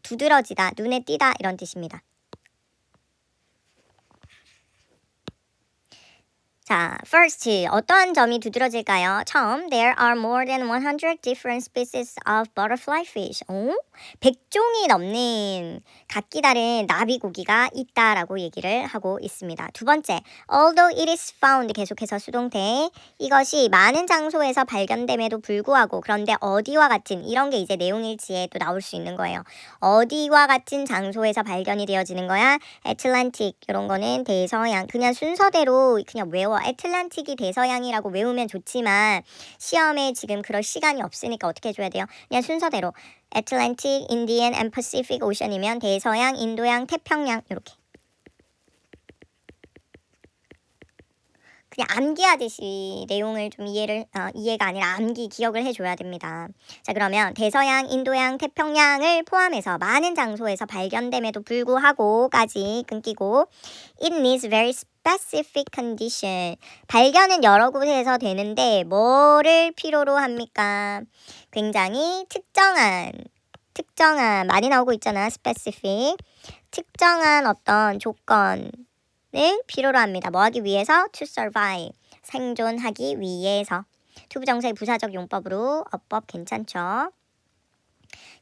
두드러지다, 눈에 띄다 이런 뜻입니다. 자, first, 어떠한 점이 두드러질까요? 처음, there are more than 100 different species of butterfly fish. 100종이 넘는 각기 다른 나비고기가 있다라고 얘기를 하고 있습니다. 두 번째, although it is found, 계속해서 수동태. 이것이 많은 장소에서 발견됨에도 불구하고, 그런데 어디와 같은, 이런 게 이제 내용일치에 또 나올 수 있는 거예요. 어디와 같은 장소에서 발견이 되어지는 거야? 애틀란틱, 이런 거는 대서양. 그냥 순서대로 그냥 외워. 애틀란틱이 대서양이라고 외우면 좋지만 시험에 지금 그럴 시간이 없으니까 어떻게 해줘야 돼요? 그냥 순서대로 애틀란틱, 인디언, 앤 퍼시픽 오션이면 대서양, 인도양, 태평양 이렇게 그냥 암기하듯이 내용을 좀 이해가 아니라 암기 기억을 해줘야 됩니다. 자, 그러면 대서양, 인도양, 태평양을 포함해서 많은 장소에서 발견됨에도 불구하고까지 끊기고 it needs very specific condition. 발견은 여러 곳에서 되는데 뭐를 필요로 합니까? 굉장히 특정한 많이 나오고 있잖아. specific. 특정한 어떤 조건 을 필요로 합니다. 뭐 하기 위해서? to survive. 생존하기 위해서. 투부정사의 부사적 용법으로 어법 괜찮죠?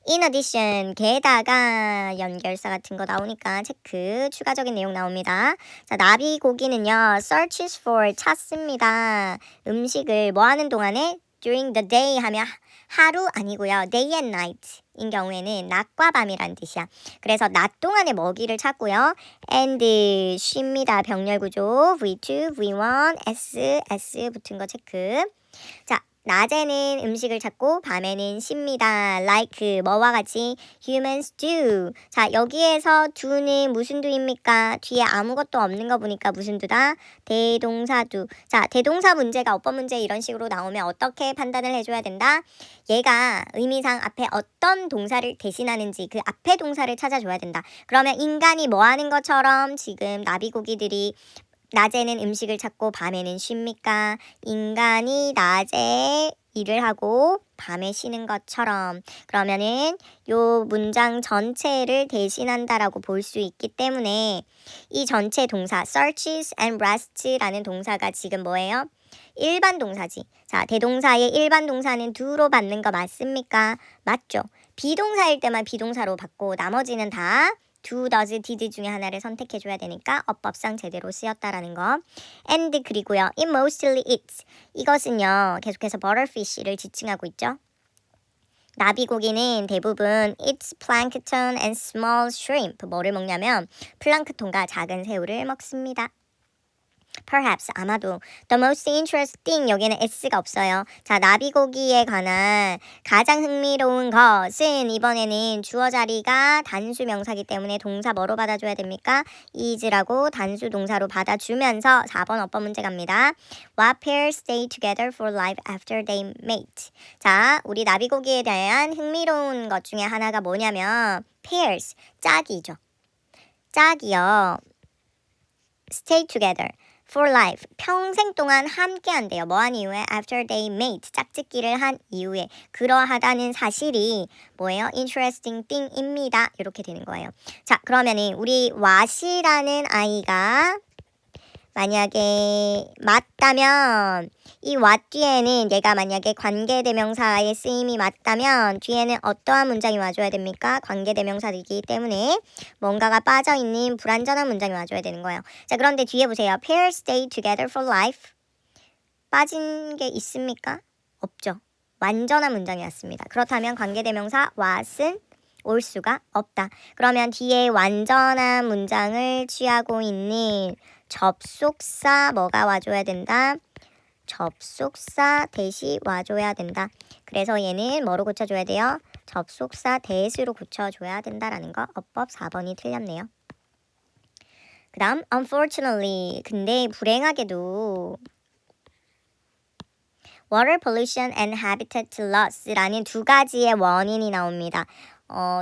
in addition, 게다가 연결사 같은 거 나오니까 체크. 추가적인 내용 나옵니다. 자, 나비고기는요. searches for 찾습니다. 음식을 뭐 하는 동안에? during the day 하면 하루 아니고요. day and night 인 경우에는 낮과 밤이란 뜻이야. 그래서 낮 동안에 먹이를 찾고요. and 쉽니다. 병렬 구조 V2, V1, S 붙은 거 체크. 자, 낮에는 음식을 찾고 밤에는 쉽니다. like 뭐와 같이 humans do. 자, 여기에서 do는 무슨 do입니까? 뒤에 아무것도 없는 거 보니까 무슨 do다? 대동사 do. 자, 대동사 문제가 어법 문제 이런 식으로 나오면 어떻게 판단을 해줘야 된다? 얘가 의미상 앞에 어떤 동사를 대신하는지 그 앞에 동사를 찾아줘야 된다. 그러면 인간이 뭐 하는 것처럼 지금 나비고기들이 낮에는 음식을 찾고 밤에는 쉽니까? 인간이 낮에 일을 하고 밤에 쉬는 것처럼. 그러면은 요 문장 전체를 대신한다라고 볼 수 있기 때문에 이 전체 동사 searches and rest라는 동사가 지금 뭐예요? 일반 동사지. 자, 대동사의 일반 동사는 do로 받는 거 맞습니까? 맞죠. 비동사일 때만 비동사로 받고 나머지는 다 do, does, did 중에 하나를 선택해줘야 되니까 어법상 제대로 쓰였다라는 거. and 그리고요. it mostly eats. 이것은요. 계속해서 butterfish를 지칭하고 있죠. 나비고기는 대부분 eats plankton and small shrimp. 뭐를 먹냐면 플랑크톤과 작은 새우를 먹습니다. Perhaps 아마도 the most interesting 여기는 s가 없어요. 자, 나비고기에 관한 가장 흥미로운 것은 이번에는 주어 자리가 단수 명사기 때문에 동사 뭐로 받아줘야 됩니까? is라고 단수 동사로 받아주면서 4번 어법 문제 갑니다. What pairs stay together for life after they mate? 자, 우리 나비고기에 대한 흥미로운 것 중에 하나가 뭐냐면 pairs, 짝이죠. 짝이요. stay together. for life, 평생 동안 함께 한대요. 뭐한 이후에? after they mate, 짝짓기를 한 이후에. 그러하다는 사실이 뭐예요? interesting thing입니다. 이렇게 되는 거예요. 자, 그러면은 우리 what이라는 아이가 만약에 맞다면 이 what 뒤에는 얘가 만약에 관계대명사의 쓰임이 맞다면 뒤에는 어떠한 문장이 와줘야 됩니까? 관계대명사이기 때문에 뭔가가 빠져있는 불완전한 문장이 와줘야 되는 거예요. 자, 그런데 뒤에 보세요. Pairs stay together for life. 빠진 게 있습니까? 없죠. 완전한 문장이 왔습니다. 그렇다면 관계대명사 what은 올 수가 없다. 그러면 뒤에 완전한 문장을 취하고 있는 접속사 뭐가 와줘야 된다? 접속사 대시 와줘야 된다. 그래서 얘는 뭐로 고쳐줘야 돼요? 접속사 대수로 고쳐줘야 된다라는 거. 어법 4번이 틀렸네요. 그 다음 unfortunately 근데 불행하게도 water pollution and habitat loss라는 두 가지의 원인이 나옵니다.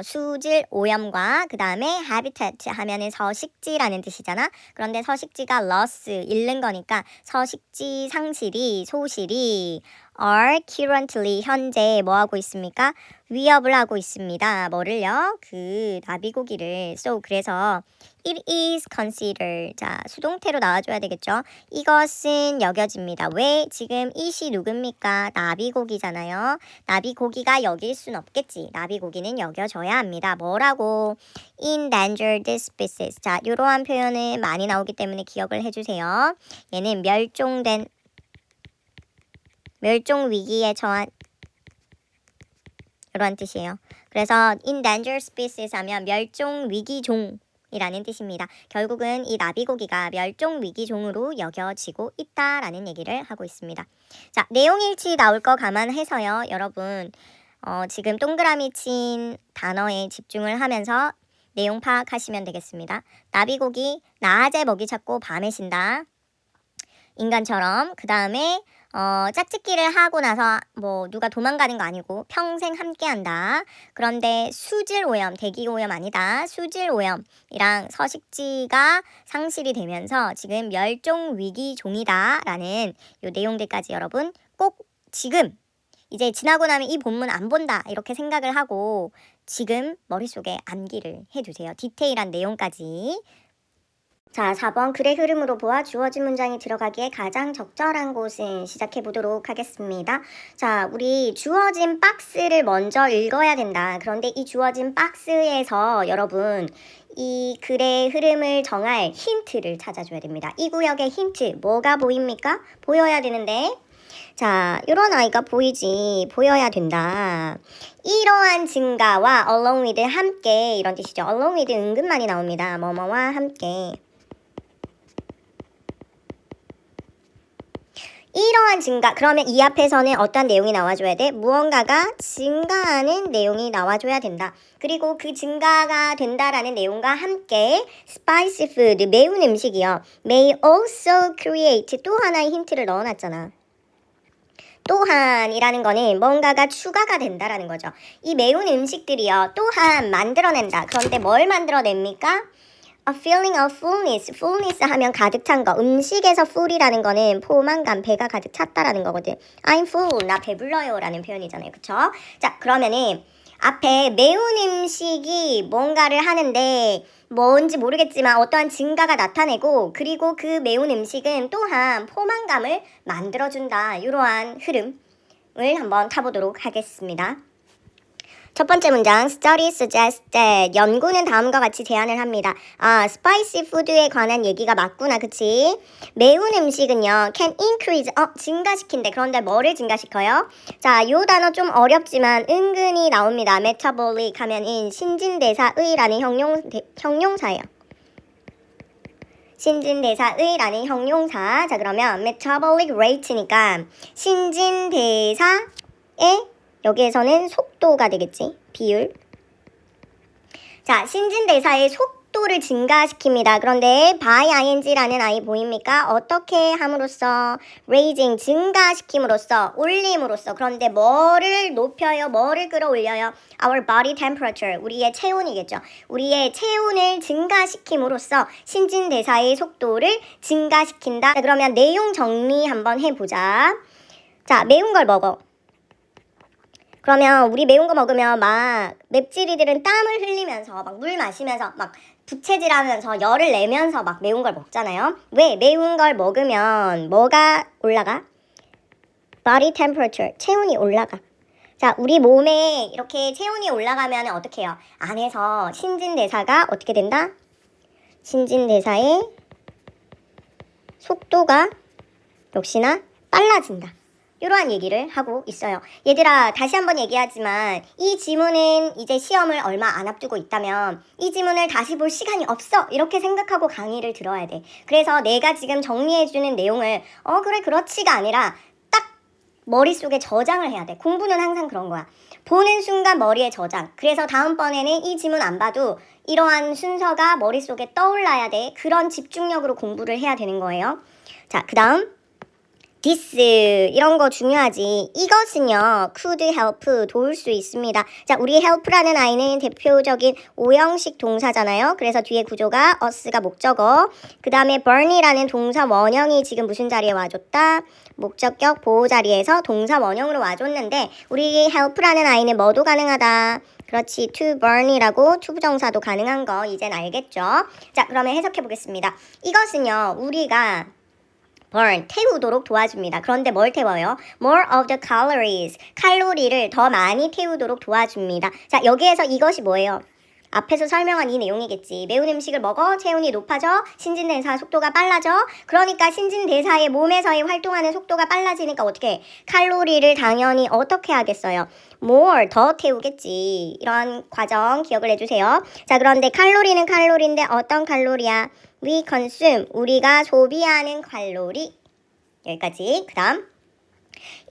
수질 오염과 그 다음에 habitat 하면은 서식지라는 뜻이잖아. 그런데 서식지가 loss, 잃는 거니까 서식지 상실이, 소실이 are currently, 현재 뭐 하고 있습니까? 위협을 하고 있습니다. 뭐를요? 그 나비고기를. So 그래서 it is considered. 자, 수동태로 나와줘야 되겠죠. 이것은 여겨집니다. 왜? 지금 it이 누굽니까? 나비고기잖아요. 나비고기가 여길 순 없겠지. 나비고기는 여겨져야 합니다. 뭐라고? endangered species. 자, 이러한 표현은 많이 나오기 때문에 기억을 해주세요. 얘는 멸종 위기에 처한 이런 뜻이에요. 그래서 endangered species 하면 멸종 위기종이라는 뜻입니다. 결국은 이 나비고기가 멸종 위기종으로 여겨지고 있다라는 얘기를 하고 있습니다. 자, 내용일치 나올 거 감안해서요. 여러분 지금 동그라미 친 단어에 집중을 하면서 내용 파악하시면 되겠습니다. 나비고기 낮에 먹이 찾고 밤에 쉰다. 인간처럼. 그 다음에 짝짓기를 하고 나서 뭐 누가 도망가는 거 아니고 평생 함께 한다. 그런데 수질 오염, 대기 오염 아니다. 수질 오염이랑 서식지가 상실이 되면서 지금 멸종 위기 종이다 라는 요 내용들까지 여러분 꼭 지금 이제 지나고 나면 이 본문 안 본다 이렇게 생각을 하고 지금 머릿속에 암기를 해두세요. 디테일한 내용까지. 자, 4번 글의 흐름으로 보아 주어진 문장이 들어가기에 가장 적절한 곳은 시작해 보도록 하겠습니다. 자, 우리 주어진 박스를 먼저 읽어야 된다. 그런데 이 주어진 박스에서 여러분 이 글의 흐름을 정할 힌트를 찾아줘야 됩니다. 이 구역의 힌트 뭐가 보입니까? 보여야 되는데 자, 이런 아이가 보여야 된다. 이러한 증가와 along with 함께 이런 뜻이죠. along with 은근 많이 나옵니다. 뭐뭐와 함께. 이러한 증가, 그러면 이 앞에서는 어떤 내용이 나와줘야 돼? 무언가가 증가하는 내용이 나와줘야 된다. 그리고 그 증가가 된다라는 내용과 함께 spicy food, 매운 음식이요. may also create, 또 하나의 힌트를 넣어놨잖아. 또한이라는 거는 뭔가가 추가가 된다라는 거죠. 이 매운 음식들이요. 또한 만들어낸다. 그런데 뭘 만들어냅니까? A feeling of fullness. fullness 하면 가득 찬 거. 음식에서 full이라는 거는 포만감, 배가 가득 찼다라는 거거든. I'm full. 나 배불러요. 라는 표현이잖아요. 그쵸? 자, 그러면은 앞에 매운 음식이 뭔가를 하는데 뭔지 모르겠지만 어떠한 증가가 나타내고 그리고 그 매운 음식은 또한 포만감을 만들어준다. 이러한 흐름을 한번 타보도록 하겠습니다. 첫 번째 문장, study suggests that 연구는 다음과 같이 제안을 합니다. spicy food에 관한 얘기가 맞구나, 그치? 매운 음식은요, can increase, 증가시킨대. 그런데 뭐를 증가시켜요? 자, 요 단어 좀 어렵지만 은근히 나옵니다. metabolic 하면은 신진대사의라는 형용사예요. 신진대사의라는 형용사. 자, 그러면 metabolic rate니까 신진대사의 여기에서는 속도가 되겠지. 비율. 자, 신진대사의 속도를 증가시킵니다. 그런데 by ing라는 I 보입니까? 어떻게 함으로써? raising, 증가시킴으로써, 올림으로써. 그런데 뭐를 높여요? 뭐를 끌어올려요? Our body temperature, 우리의 체온이겠죠. 우리의 체온을 증가시킴으로써 신진대사의 속도를 증가시킨다. 자, 그러면 내용 정리 한번 해보자. 자, 매운 걸 먹어. 그러면 우리 매운 거 먹으면 막 맵찔이들은 땀을 흘리면서 막 물 마시면서 막 부채질하면서 열을 내면서 막 매운 걸 먹잖아요. 왜? 매운 걸 먹으면 뭐가 올라가? Body temperature, 체온이 올라가. 자, 우리 몸에 이렇게 체온이 올라가면 어떻게 해요? 안에서 신진대사가 어떻게 된다? 신진대사의 속도가 역시나 빨라진다. 이러한 얘기를 하고 있어요. 얘들아, 다시 한번 얘기하지만 이 지문은 이제 시험을 얼마 안 앞두고 있다면 이 지문을 다시 볼 시간이 없어 이렇게 생각하고 강의를 들어야 돼. 그래서 내가 지금 정리해주는 내용을 그래 그렇지가 아니라 딱 머릿속에 저장을 해야 돼. 공부는 항상 그런 거야. 보는 순간 머리에 저장. 그래서 다음번에는 이 지문 안 봐도 이러한 순서가 머릿속에 떠올라야 돼. 그런 집중력으로 공부를 해야 되는 거예요. 자, 그 다음 this 이런 거 중요하지. 이것은요 could help 도울 수 있습니다. 자, 우리 help라는 I는 대표적인 오형식 동사잖아요. 그래서 뒤에 구조가 us가 목적어, 그 다음에 burn이라는 동사 원형이 지금 무슨 자리에 와줬다? 목적격 보호 자리에서 동사 원형으로 와줬는데 우리 help라는 I는 뭐도 가능하다. 그렇지, to burn이라고 투부정사도 가능한 거 이젠 알겠죠? 자, 그러면 해석해 보겠습니다. 이것은요 우리가 burn, 태우도록 도와줍니다. 그런데 뭘 태워요? More of the calories, 칼로리를 더 많이 태우도록 도와줍니다. 자, 여기에서 이것이 뭐예요? 앞에서 설명한 이 내용이겠지. 매운 음식을 먹어, 체온이 높아져, 신진대사 속도가 빨라져. 그러니까 신진대사의 몸에서의 활동하는 속도가 빨라지니까 어떻게 해? 칼로리를 당연히 어떻게 하겠어요? more, 더 태우겠지. 이런 과정 기억을 해주세요. 자, 그런데 칼로리는 칼로리인데 어떤 칼로리야? We consume, 우리가 소비하는 칼로리. 여기까지. 그 다음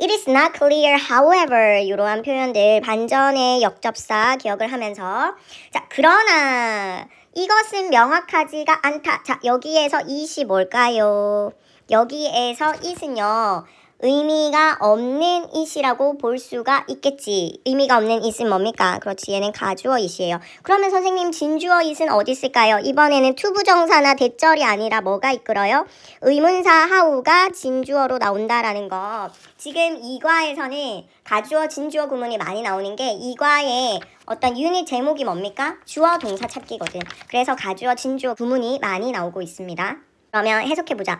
It is not clear, however 이러한 표현들 반전의 역접사 기억을 하면서 자, 그러나 이것은 명확하지가 않다. 자, 여기에서 it이 뭘까요? 여기에서 it은요 의미가 없는 it이라고 볼 수가 있겠지. 의미가 없는 it은 뭡니까? 그렇지, 얘는 가주어 it이에요. 그러면 선생님 진주어 it은 어디 있을까요? 이번에는 투부정사나 대절이 아니라 뭐가 이끌어요? 의문사 how가 진주어로 나온다라는 거. 지금 이과에서는 가주어 진주어 구문이 많이 나오는 게 이과의 어떤 유닛 제목이 뭡니까? 주어 동사 찾기거든. 그래서 가주어 진주어 구문이 많이 나오고 있습니다. 그러면 해석해보자.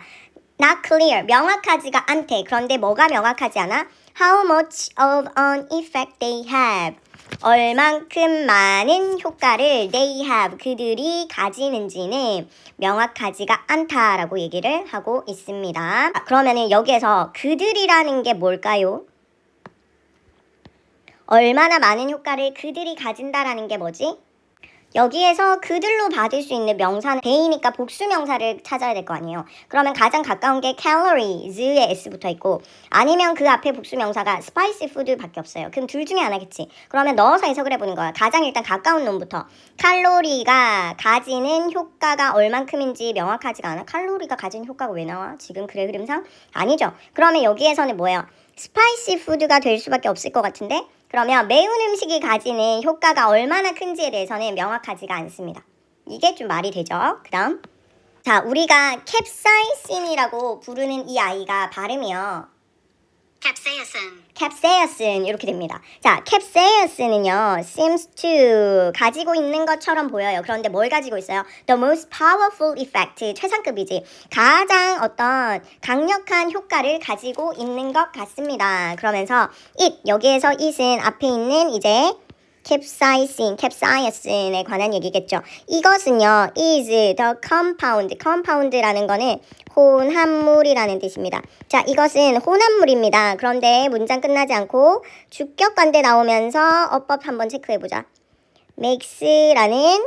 Not clear, 명확하지가 않대. 그런데 뭐가 명확하지 않아? How much of an effect they have. 얼만큼 많은 효과를 they have, 그들이 가지는지는 명확하지가 않다라고 얘기를 하고 있습니다. 그러면은 여기에서 그들이라는 게 뭘까요? 얼마나 많은 효과를 그들이 가진다라는 게 뭐지? 여기에서 그들로 받을 수 있는 명사는 대이니까 복수 명사를 찾아야 될 거 아니에요. 그러면 가장 가까운 게 calories에 s 붙어 있고 아니면 그 앞에 복수 명사가 spicy food밖에 없어요. 그럼 둘 중에 하나겠지. 그러면 넣어서 해석을 해보는 거야. 가장 일단 가까운 놈부터. 칼로리가 가지는 효과가 얼만큼인지 명확하지가 않아. 칼로리가 가진 효과가 왜 나와? 지금 글의 흐름상? 아니죠. 그러면 여기에서는 뭐예요? 스파이시 푸드가 될 수밖에 없을 것 같은데? 그러면 매운 음식이 가지는 효과가 얼마나 큰지에 대해서는 명확하지가 않습니다. 그러면 여기에서 이것은 뭐예요? Spicy food. 그러면 여기에서 이것은 뭐예요? Spicy 푸드가 될 수밖에 없을 것 같은데? 그러면 매운 음식이 가지는 효과가 얼마나 큰지에 대해서는 명확하지가 않습니다. 이게 좀 말이 되죠. 그 다음. 자, 우리가 캡사이신이라고 부르는 이 아이가 발음이요. capsaicin 이렇게 됩니다. 자, capsaicin은요, seems to 가지고 있는 것처럼 보여요. 그런데 뭘 가지고 있어요? The most powerful effect, 최상급이지. 가장 어떤 강력한 효과를 가지고 있는 것 같습니다. 그러면서 it, 여기에서 it은 앞에 있는 이제 capsaicin에 관한 얘기겠죠. 이것은요, is the compound. compound라는 거는 혼합물이라는 뜻입니다. 자, 이것은 혼합물입니다. 그런데 문장 끝나지 않고 주격관대 나오면서 어법 한번 체크해보자. makes라는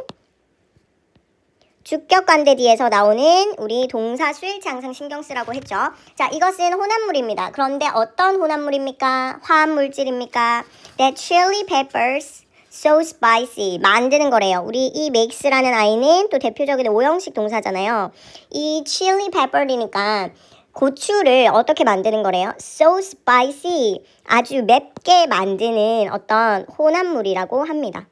주격관대 뒤에서 나오는 우리 동사 수일치 항상 신경 쓰라고 했죠. 자, 이것은 혼합물입니다. 그런데 어떤 혼합물입니까? 화합물질입니까? That chili peppers so spicy. 만드는 거래요. 우리 이 makes라는 아이는 또 대표적인 오형식 동사잖아요. 이 chili pepper이니까 고추를 어떻게 만드는 거래요? So spicy. 아주 맵게 만드는 어떤 혼합물이라고 합니다.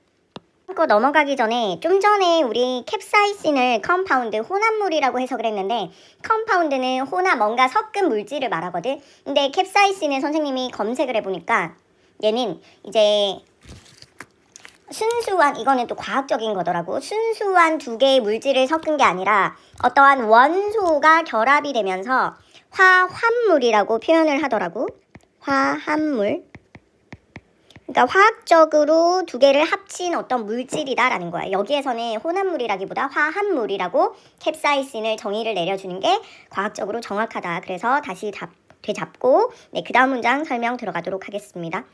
그 넘어가기 전에 좀 전에 우리 캡사이신을 컴파운드 혼합물이라고 해석을 했는데 컴파운드는 혼합 뭔가 섞은 물질을 말하거든. 근데 캡사이신을 선생님이 검색을 해보니까 얘는 이제 순수한, 이거는 또 과학적인 거더라고. 순수한 두 개의 물질을 섞은 게 아니라 어떠한 원소가 결합이 되면서 화합물이라고 표현을 하더라고. 화합물. 그러니까 화학적으로 두 개를 합친 어떤 물질이다라는 거야. 여기에서는 혼합물이라기보다 화합물이라고 캡사이신을 정의를 내려주는 게 과학적으로 정확하다. 그래서 다시 되잡고 그 다음 문장 설명 들어가도록 하겠습니다.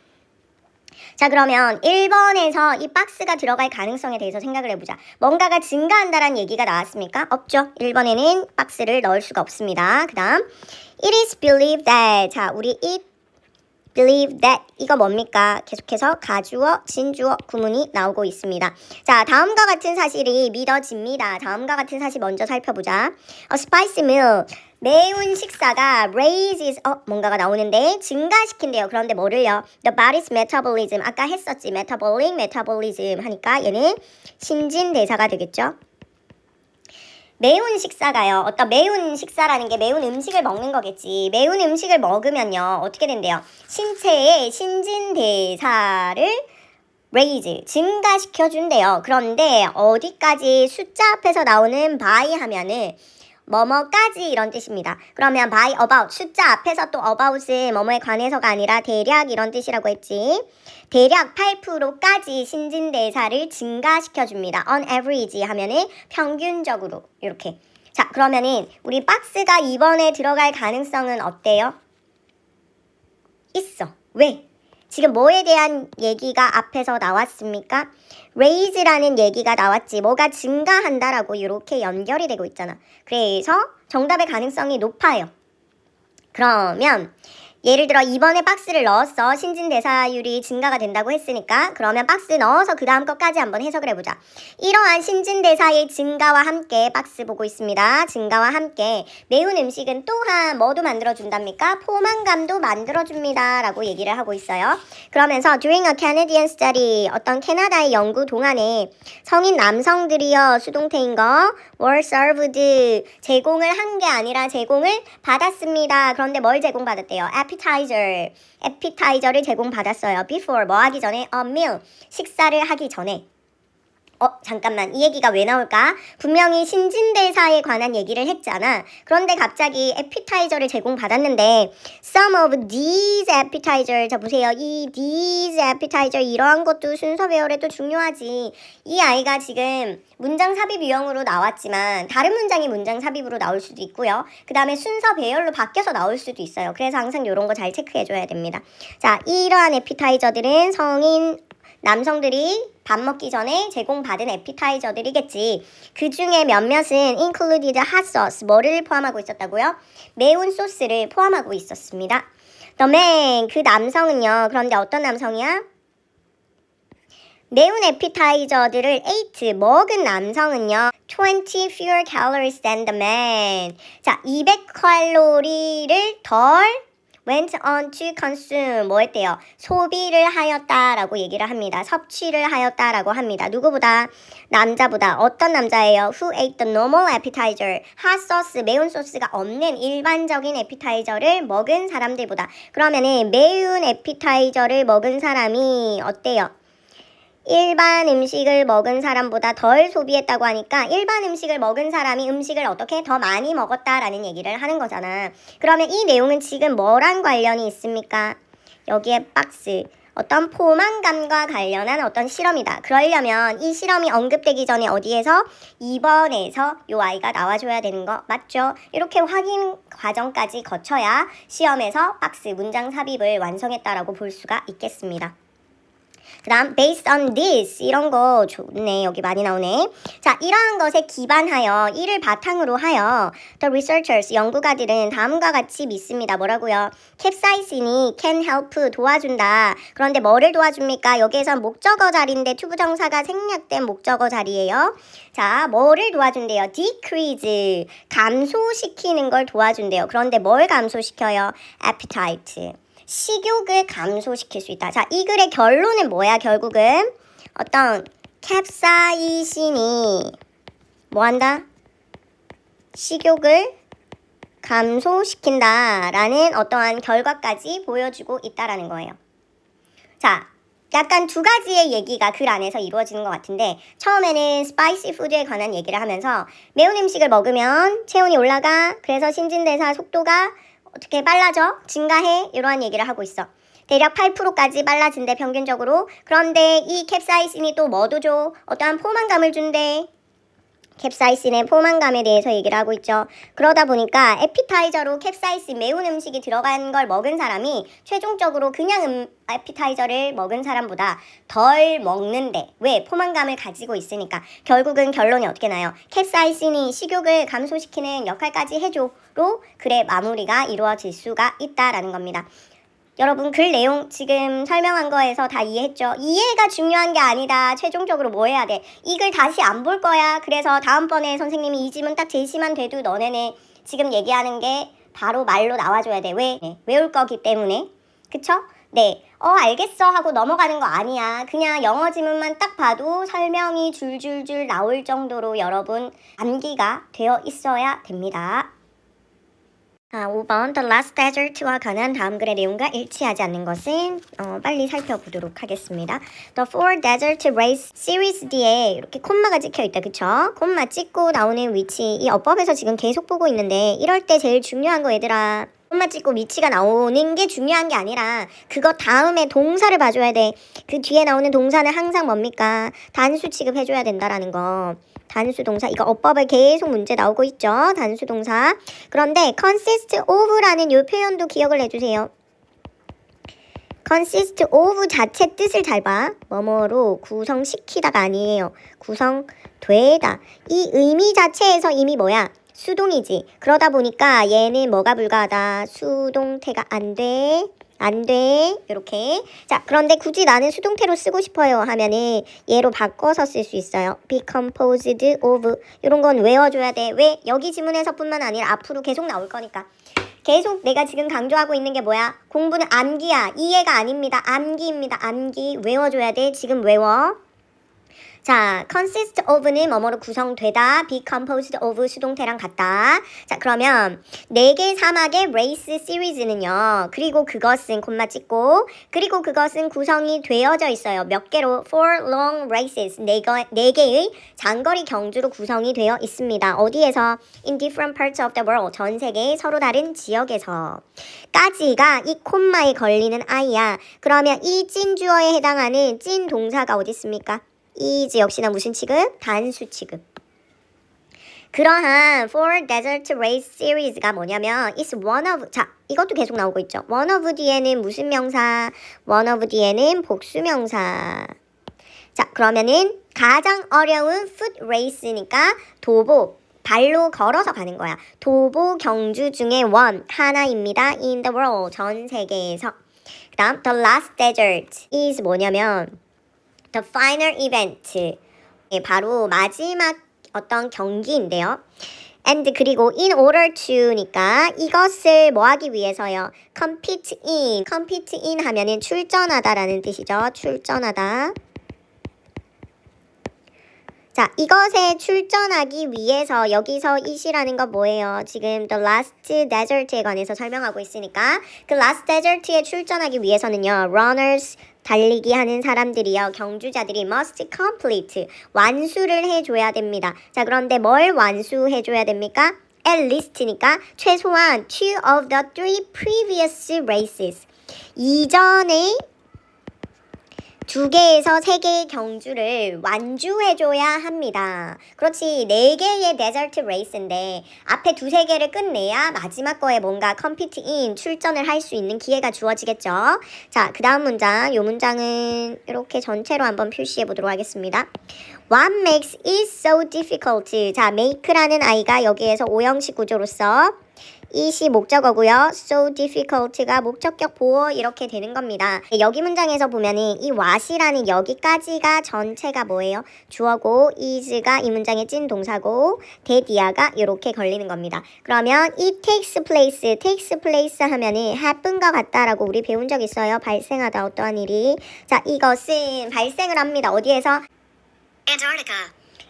자, 그러면 1번에서 이 박스가 들어갈 가능성에 대해서 생각을 해보자. 뭔가가 증가한다라는 얘기가 나왔습니까? 없죠. 1번에는 박스를 넣을 수가 없습니다. 그 다음 It is believed that. 자, 우리 it, believe that 이거 뭡니까? 계속해서 가주어, 진주어 구문이 나오고 있습니다. 자, 다음과 같은 사실이 믿어집니다. 다음과 같은 사실 먼저 살펴보자. A spicy meal. 매운 식사가 raises 뭔가가 나오는데 증가시킨대요. 그런데 뭐를요? The body's metabolism. 아까 했었지. metabolic, metabolism 하니까 얘는 신진대사가 되겠죠. 매운 식사가요. 어떤 매운 식사라는 게 매운 음식을 먹는 거겠지. 매운 음식을 먹으면요. 어떻게 된대요? 신체의 신진대사를 raise, 증가시켜준대요. 그런데 어디까지 숫자 앞에서 나오는 by 하면은 뭐뭐까지 이런 뜻입니다. 그러면 by about, 숫자 앞에서 또 about은 뭐뭐에 관해서가 아니라 대략 이런 뜻이라고 했지. 대략 8%까지 신진대사를 증가시켜줍니다. On average 하면은 평균적으로 이렇게. 자, 그러면은 우리 박스가 이번에 들어갈 가능성은 어때요? 있어. 왜? 지금 뭐에 대한 얘기가 앞에서 나왔습니까? raise라는 얘기가 나왔지. 뭐가 증가한다라고 이렇게 연결이 되고 있잖아. 그래서 정답의 가능성이 높아요. 그러면 예를 들어 이번에 박스를 넣었어. 신진대사율이 증가가 된다고 했으니까 그러면 박스 넣어서 그 다음 것까지 한번 해석을 해보자. 이러한 신진대사의 증가와 함께 박스 보고 있습니다. 증가와 함께 매운 음식은 또한 뭐도 만들어준답니까? 포만감도 만들어줍니다. 라고 얘기를 하고 있어요. 그러면서 during a Canadian study 어떤 캐나다의 연구 동안에 성인 남성들이요 수동태인 거 were served 제공을 한 게 아니라 제공을 받았습니다. 그런데 뭘 제공받았대요? appetizer. 를 제공받았어요. before 뭐 하기 전에 a meal 식사를 하기 전에. 잠깐만 이 얘기가 왜 나올까? 분명히 신진대사에 관한 얘기를 했잖아. 그런데 갑자기 appetizer를 제공받았는데 some of these appetizer 자 보세요. 이 these appetizer 이러한 것도 순서 배열에도 중요하지. 이 아이가 지금 문장 삽입 유형으로 나왔지만 다른 문장이 문장 삽입으로 나올 수도 있고요. 그 다음에 순서 배열로 바뀌어서 나올 수도 있어요. 그래서 항상 이런 거 잘 체크해줘야 됩니다. 자, 이러한 appetizer들은 성인 남성들이 밥 먹기 전에 제공받은 에피타이저들이겠지. 그 중에 몇몇은 included hot sauce, 뭐를 포함하고 있었다고요? 매운 소스를 포함하고 있었습니다. The man, 그 남성은요. 그런데 어떤 남성이야? 매운 에피타이저들을 ate, 먹은 남성은요. 20 fewer calories than the man. 자, 200칼로리를 덜 went on to consume 뭐 했대요? 소비를 하였다라고 얘기를 합니다. 섭취를 하였다라고 합니다. 누구보다? 남자보다. 어떤 남자예요? Who ate the normal appetizer? 핫소스, 매운 소스가 없는 일반적인 에피타이저를 먹은 사람들보다. 그러면은 매운 에피타이저를 먹은 사람이 어때요? 일반 음식을 먹은 사람보다 덜 소비했다고 하니까 일반 음식을 먹은 사람이 음식을 어떻게 더 많이 먹었다라는 얘기를 하는 거잖아. 그러면 이 내용은 지금 뭐랑 관련이 있습니까? 여기에 박스. 어떤 포만감과 관련한 어떤 실험이다. 그러려면 이 실험이 언급되기 전에 어디에서? 2번에서 요 아이가 나와줘야 되는 거 맞죠? 이렇게 확인 과정까지 거쳐야 시험에서 박스 문장 삽입을 완성했다라고 볼 수가 있겠습니다. 그 다음 based on this 이런 거 좋네. 여기 많이 나오네. 자, 이러한 것에 기반하여 이를 바탕으로 하여 the researchers 연구가들은 다음과 같이 믿습니다. 뭐라고요? 캡사이신이 can help 도와준다. 그런데 뭐를 도와줍니까? 여기에서 목적어 자리인데 투부정사가 생략된 목적어 자리예요. 자, 뭐를 도와준대요? decrease 감소시키는 걸 도와준대요. 그런데 뭘 감소시켜요? appetite 식욕을 감소시킬 수 있다. 자, 이 글의 결론은 뭐야? 결국은 어떤 캡사이신이 뭐한다? 식욕을 감소시킨다라는 어떠한 결과까지 보여주고 있다라는 거예요. 자, 약간 두 가지의 얘기가 글 안에서 이루어지는 것 같은데 처음에는 스파이시 푸드에 관한 얘기를 하면서 매운 음식을 먹으면 체온이 올라가. 그래서 신진대사 속도가 어떻게 빨라져? 증가해? 이러한 얘기를 하고 있어. 대략 8%까지 빨라진대 평균적으로. 그런데 이 캡사이신이 또 뭐도 줘? 어떠한 포만감을 준대. 캡사이신의 포만감에 대해서 얘기를 하고 있죠. 그러다 보니까 에피타이저로 캡사이신 매운 음식이 들어간 걸 먹은 사람이 최종적으로 그냥 에피타이저를 먹은 사람보다 덜 먹는데 왜? 포만감을 가지고 있으니까. 결국은 결론이 어떻게 나요? 캡사이신이 식욕을 감소시키는 역할까지 해줘로 글의 마무리가 이루어질 수가 있다라는 겁니다. 여러분 글 내용 지금 설명한 거에서 다 이해했죠? 이해가 중요한 게 아니다. 최종적으로 뭐 해야 돼? 이 글 다시 안 볼 거야. 그래서 다음번에 선생님이 이 지문 딱 제시만 돼도 너네는 지금 얘기하는 게 바로 말로 나와줘야 돼. 왜? 네, 외울 거기 때문에. 그쵸? 네. 알겠어 하고 넘어가는 거 아니야. 그냥 영어 지문만 딱 봐도 설명이 줄줄줄 나올 정도로 여러분 암기가 되어 있어야 됩니다. 5번 The Last Desert와 관한 다음 글의 내용과 일치하지 않는 것은 빨리 살펴보도록 하겠습니다. The Four Desert Race Series 뒤에 이렇게 콤마가 찍혀있다. 그쵸? 콤마 찍고 나오는 위치 이 어법에서 지금 계속 보고 있는데 이럴 때 제일 중요한 거 얘들아 콤마 찍고 위치가 나오는 게 중요한 게 아니라 그거 다음에 동사를 봐줘야 돼. 그 뒤에 나오는 동사는 항상 뭡니까? 단수 취급해줘야 된다라는 거. 단수 동사 이거 어법을 계속 문제 나오고 있죠. 단수 동사. 그런데 consist of라는 이 표현도 기억을 해주세요. consist of 자체 뜻을 잘 봐. 뭐뭐로 구성시키다가 아니에요. 구성되다. 이 의미 자체에서 이미 뭐야? 수동이지. 그러다 보니까 얘는 뭐가 불가하다. 수동태가 안 돼. 안 돼. 이렇게. 자, 그런데 굳이 나는 수동태로 쓰고 싶어요 하면은 얘로 바꿔서 쓸 수 있어요. be composed of. 이런 건 외워줘야 돼. 왜? 여기 지문에서뿐만 아니라 앞으로 계속 나올 거니까. 계속 내가 지금 강조하고 있는 게 뭐야? 공부는 암기야. 이해가 아닙니다. 암기입니다. 암기. 외워줘야 돼. 지금 외워. 자, consist of는 뭐뭐로 구성되다, be composed of 수동태랑 같다. 자, 그러면 4개 사막의 레이스 시리즈는요. 그리고 그것은 콤마 찍고 그리고 그것은 구성이 되어져 있어요. 몇 개로? Four long races. 4개의 장거리 경주로 구성이 되어 있습니다. 어디에서? In different parts of the world. 전 세계의 서로 다른 지역에서. 까지가 이 콤마에 걸리는 아이야. 그러면 이 찐 주어에 해당하는 찐 동사가 어디 있습니까? is 역시나 무슨 취급? 단수 취급. 그러한 Four Desert Race Series가 뭐냐면 is one of 자 이것도 계속 나오고 있죠. one of 뒤에는 무슨 명사? one of 뒤에는 복수명사. 자 그러면은 가장 어려운 foot race니까 도보 발로 걸어서 가는 거야. 도보 경주 중에 하나입니다. in the world 전 세계에서. 그 다음 the last desert is 뭐냐면 The final event 바로 마지막 어떤 경기인데요. and 그리고 in order to니까 이것을 뭐 하기 위해서요. compete in 하면은 출전하다라는 뜻이죠. 출전하다. 자, 이것에 출전하기 위해서 여기서 it이라는 건 뭐예요? 지금 the last desert에 관해서 설명하고 있으니까 그 last desert에 출전하기 위해서는요. runners 달리기 하는 사람들이요. 경주자들이 must complete 완수를 해줘야 됩니다. 자, 그런데 뭘 완수해줘야 됩니까? at least니까 최소한 2 of the 3 previous races 이전에 2개에서 3개의 경주를 완주해줘야 합니다. 그렇지, 4개의 데저트 레이스인데 앞에 2-3개를 끝내야 마지막 거에 뭔가 compete in, 출전을 할 수 있는 기회가 주어지겠죠. 자, 그 다음 문장, 이 문장은 이렇게 전체로 한번 표시해 보도록 하겠습니다. What makes it so difficult? 자, make라는 아이가 여기에서 오형식 구조로서 it이 목적어고요. so difficult가 목적격 보호 이렇게 되는 겁니다. 여기 문장에서 보면은 이 what이라는 여기까지가 전체가 뭐예요? 주어고 is가 이 문장의 찐 동사고 대디아가 이렇게 걸리는 겁니다. 그러면 it takes place 하면은 happen과 같다라고 우리 배운 적 있어요. 발생하다 어떠한 일이. 자, 이것은 발생을 합니다. 어디에서?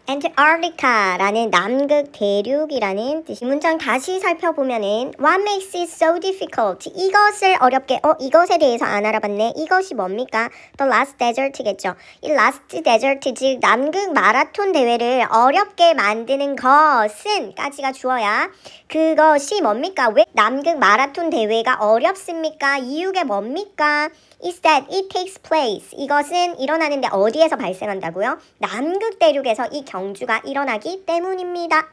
Antarctica라는 남극 대륙이라는 뜻이. 문장 다시 살펴보면은 What makes it so difficult? 이것을 어렵게 이것에 대해서 안 알아봤네. 이것이 뭡니까? The last desert겠죠. 이 last desert 즉 남극 마라톤 대회를 어렵게 만드는 것은 까지가 주어야 그것이 뭡니까? 왜 남극 마라톤 대회가 어렵습니까? 이유가 뭡니까? is that it takes place. 이것은 일어나는데 어디에서 발생한다고요? 남극 대륙에서 이 경주가 일어나기 때문입니다.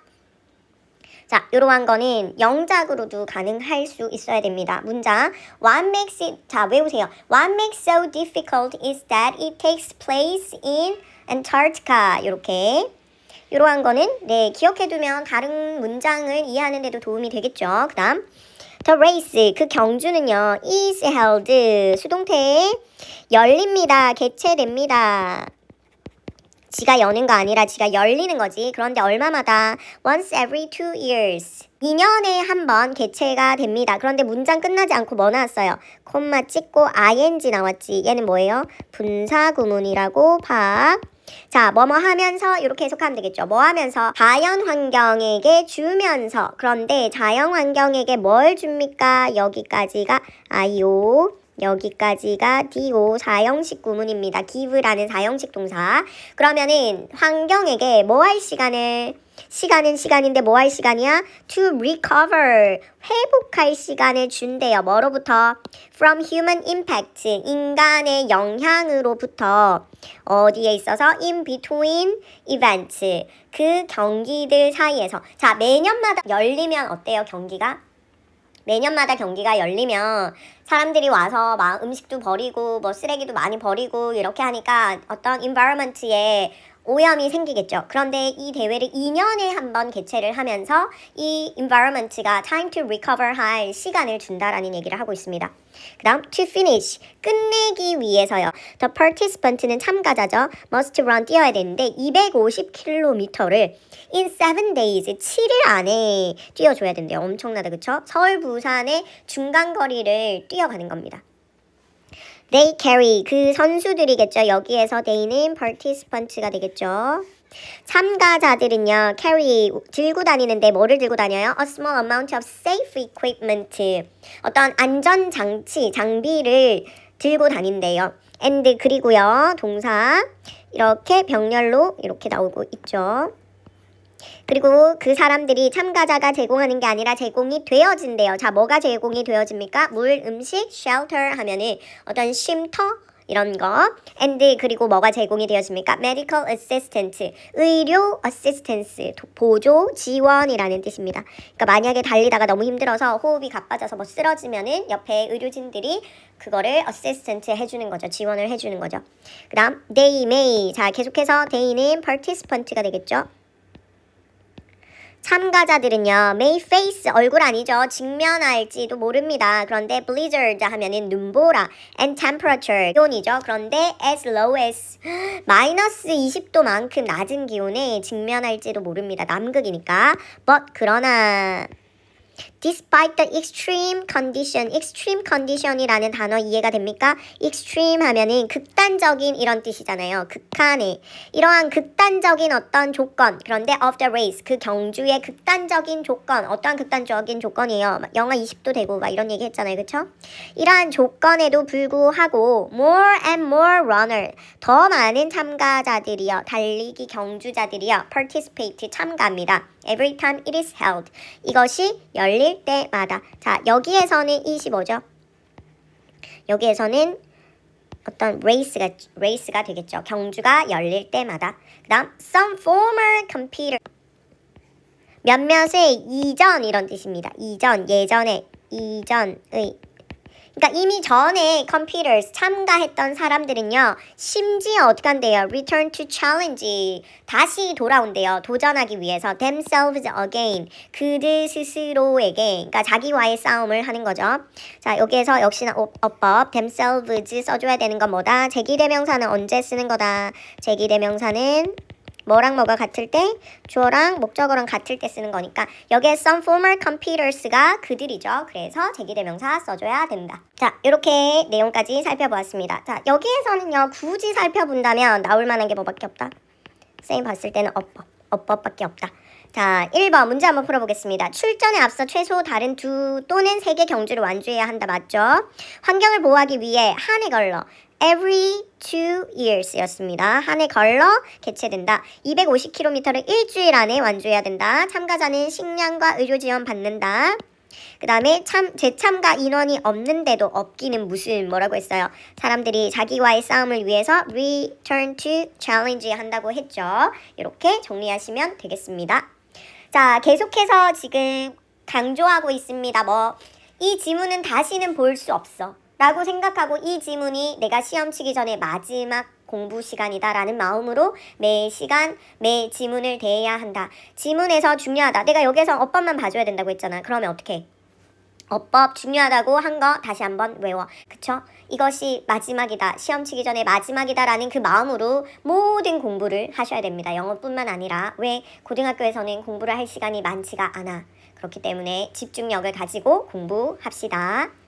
자, 이러한 거는 영작으로도 가능할 수 있어야 됩니다. 문장 What makes it, 자, 외우세요. What makes so difficult is that it takes place in Antarctica. 이렇게 이러한 거는 네, 기억해두면 다른 문장을 이해하는 데도 도움이 되겠죠. 그 다음 The race, 그 경주는요, is held, 수동태에 열립니다. 개최됩니다. 지가 여는 거 아니라 지가 열리는 거지. 그런데 얼마마다? Once every 2 years. 2년에 한 번 개최가 됩니다. 그런데 문장 끝나지 않고 뭐 나왔어요? 콤마 찍고 ing 나왔지. 얘는 뭐예요? 분사구문이라고 파. 자, 뭐뭐 하면서 이렇게 해석하면 되겠죠. 뭐 하면서? 자연환경에게 주면서. 그런데 자연환경에게 뭘 줍니까? 여기까지가 아이오. 여기까지가 do 사형식 구문입니다. give라는 사형식 동사. 그러면은 환경에게 뭐 할 시간은 시간인데 뭐 할 시간이야? to recover 회복할 시간을 준대요. 뭐로부터? from human impact 인간의 영향으로부터 어디에 있어서? in between events 그 경기들 사이에서. 자, 매년마다 열리면 어때요? 경기가? 매년마다 경기가 열리면 사람들이 와서 막 음식도 버리고 뭐 쓰레기도 많이 버리고 이렇게 하니까 어떤 environment에 오염이 생기겠죠. 그런데 이 대회를 2년에 한 번 개최를 하면서 이 environment가 time to recover 할 시간을 준다라는 얘기를 하고 있습니다. 그 다음 to finish, 끝내기 위해서요. The participant는 참가자죠. must run, 뛰어야 되는데 250km를 in 7 days, 7일 안에 뛰어줘야 된대요. 엄청나다, 그쵸? 서울, 부산의 중간거리를 뛰어가는 겁니다. They carry, 그 선수들이겠죠. 여기에서 they는 participants가 되겠죠. 참가자들은요, carry, 들고 다니는데 뭐를 들고 다녀요? A small amount of safe equipment, 어떤 안전장치, 장비를 들고 다닌대요. and, 그리고요, 동사, 이렇게 병렬로 이렇게 나오고 있죠. 그리고 그 사람들이 참가자가 제공하는 게 아니라 제공이 되어진대요. 자, 뭐가 제공이 되어집니까? 물, 음식, shelter 하면은 어떤 쉼터 이런 거. and 그리고 뭐가 제공이 되어집니까? medical assistance, 의료 assistance, 보조, 지원이라는 뜻입니다. 그러니까 만약에 달리다가 너무 힘들어서 호흡이 가빠져서 뭐 쓰러지면은 옆에 의료진들이 그거를 assistant 해주는 거죠. 지원을 해주는 거죠. 그 다음 they may, 자 계속해서 they는 participant가 되겠죠. 참가자들은요, may face 얼굴 아니죠. 직면할지도 모릅니다. 그런데 blizzard 하면은 눈보라 and temperature 기온이죠. 그런데 as low as 마이너스 20도만큼 낮은 기온에 직면할지도 모릅니다. 남극이니까. but 그러나 Despite the extreme condition이라는 단어 이해가 됩니까? extreme 하면은 극단적인 이런 뜻이잖아요. 극한의 이러한 극단적인 어떤 조건 그런데 of the race 그 경주의 극단적인 조건 어떠한 극단적인 조건이에요? 영하 20도 되고 막 이런 얘기 했잖아요. 그쵸? 이러한 조건에도 불구하고 more and more runner 더 많은 참가자들이요. 달리기 경주자들이요. participate 참가합니다. Every time it is held. 이것이 열릴 때마다. 자, 여기에서는 25죠. 여기에서는 어떤 레이스가 되겠죠. 경주가 열릴 때마다. 그 다음 some former computer 몇몇의 이전 이런 뜻입니다. 이전, 예전에, 이전의 그러니까 이미 전에 computers 참가했던 사람들은요. 심지어 어떻게 한대요? Return to challenge. 다시 돌아온대요. 도전하기 위해서 themselves again. 그들 스스로에게 그러니까 자기와의 싸움을 하는 거죠. 자, 여기에서 역시나 어법 themselves 써줘야 되는 건 뭐다? 제기대명사는 언제 쓰는 거다? 제기대명사는 뭐랑 뭐가 같을 때 주어랑 목적어랑 같을 때 쓰는 거니까 여기에 some former computers가 그들이죠. 그래서 제기대명사 써줘야 된다. 자, 이렇게 내용까지 살펴보았습니다. 자, 여기에서는요. 굳이 살펴본다면 나올 만한 게 뭐밖에 없다. 쌤이 봤을 때는 어법밖에 없다. 자, 1번 문제 한번 풀어보겠습니다. 출전에 앞서 최소 다른 2 또는 3개 경주를 완주해야 한다. 맞죠? 환경을 보호하기 위해 한 해 걸러 every 2 years 였습니다. 한 해 걸러 개최된다. 250km를 일주일 안에 완주해야 된다. 참가자는 식량과 의료 지원 받는다. 그 다음에 재참가 인원이 없는데도 없기는 무슨 뭐라고 했어요? 사람들이 자기와의 싸움을 위해서 return to challenge 한다고 했죠. 이렇게 정리하시면 되겠습니다. 자, 계속해서 지금 강조하고 있습니다. 이 지문은 다시는 볼 수 없어. 라고 생각하고 이 지문이 내가 시험 치기 전에 마지막 공부 시간이다 라는 마음으로 매 시간 매 지문을 대해야 한다. 지문에서 중요하다. 내가 여기서 어법만 봐줘야 된다고 했잖아. 그러면 어떻게 해? 어법 중요하다고 한 거 다시 한번 외워. 그쵸? 이것이 마지막이다. 시험 치기 전에 마지막이다 라는 그 마음으로 모든 공부를 하셔야 됩니다. 영어뿐만 아니라 왜 고등학교에서는 공부를 할 시간이 많지가 않아. 그렇기 때문에 집중력을 가지고 공부합시다.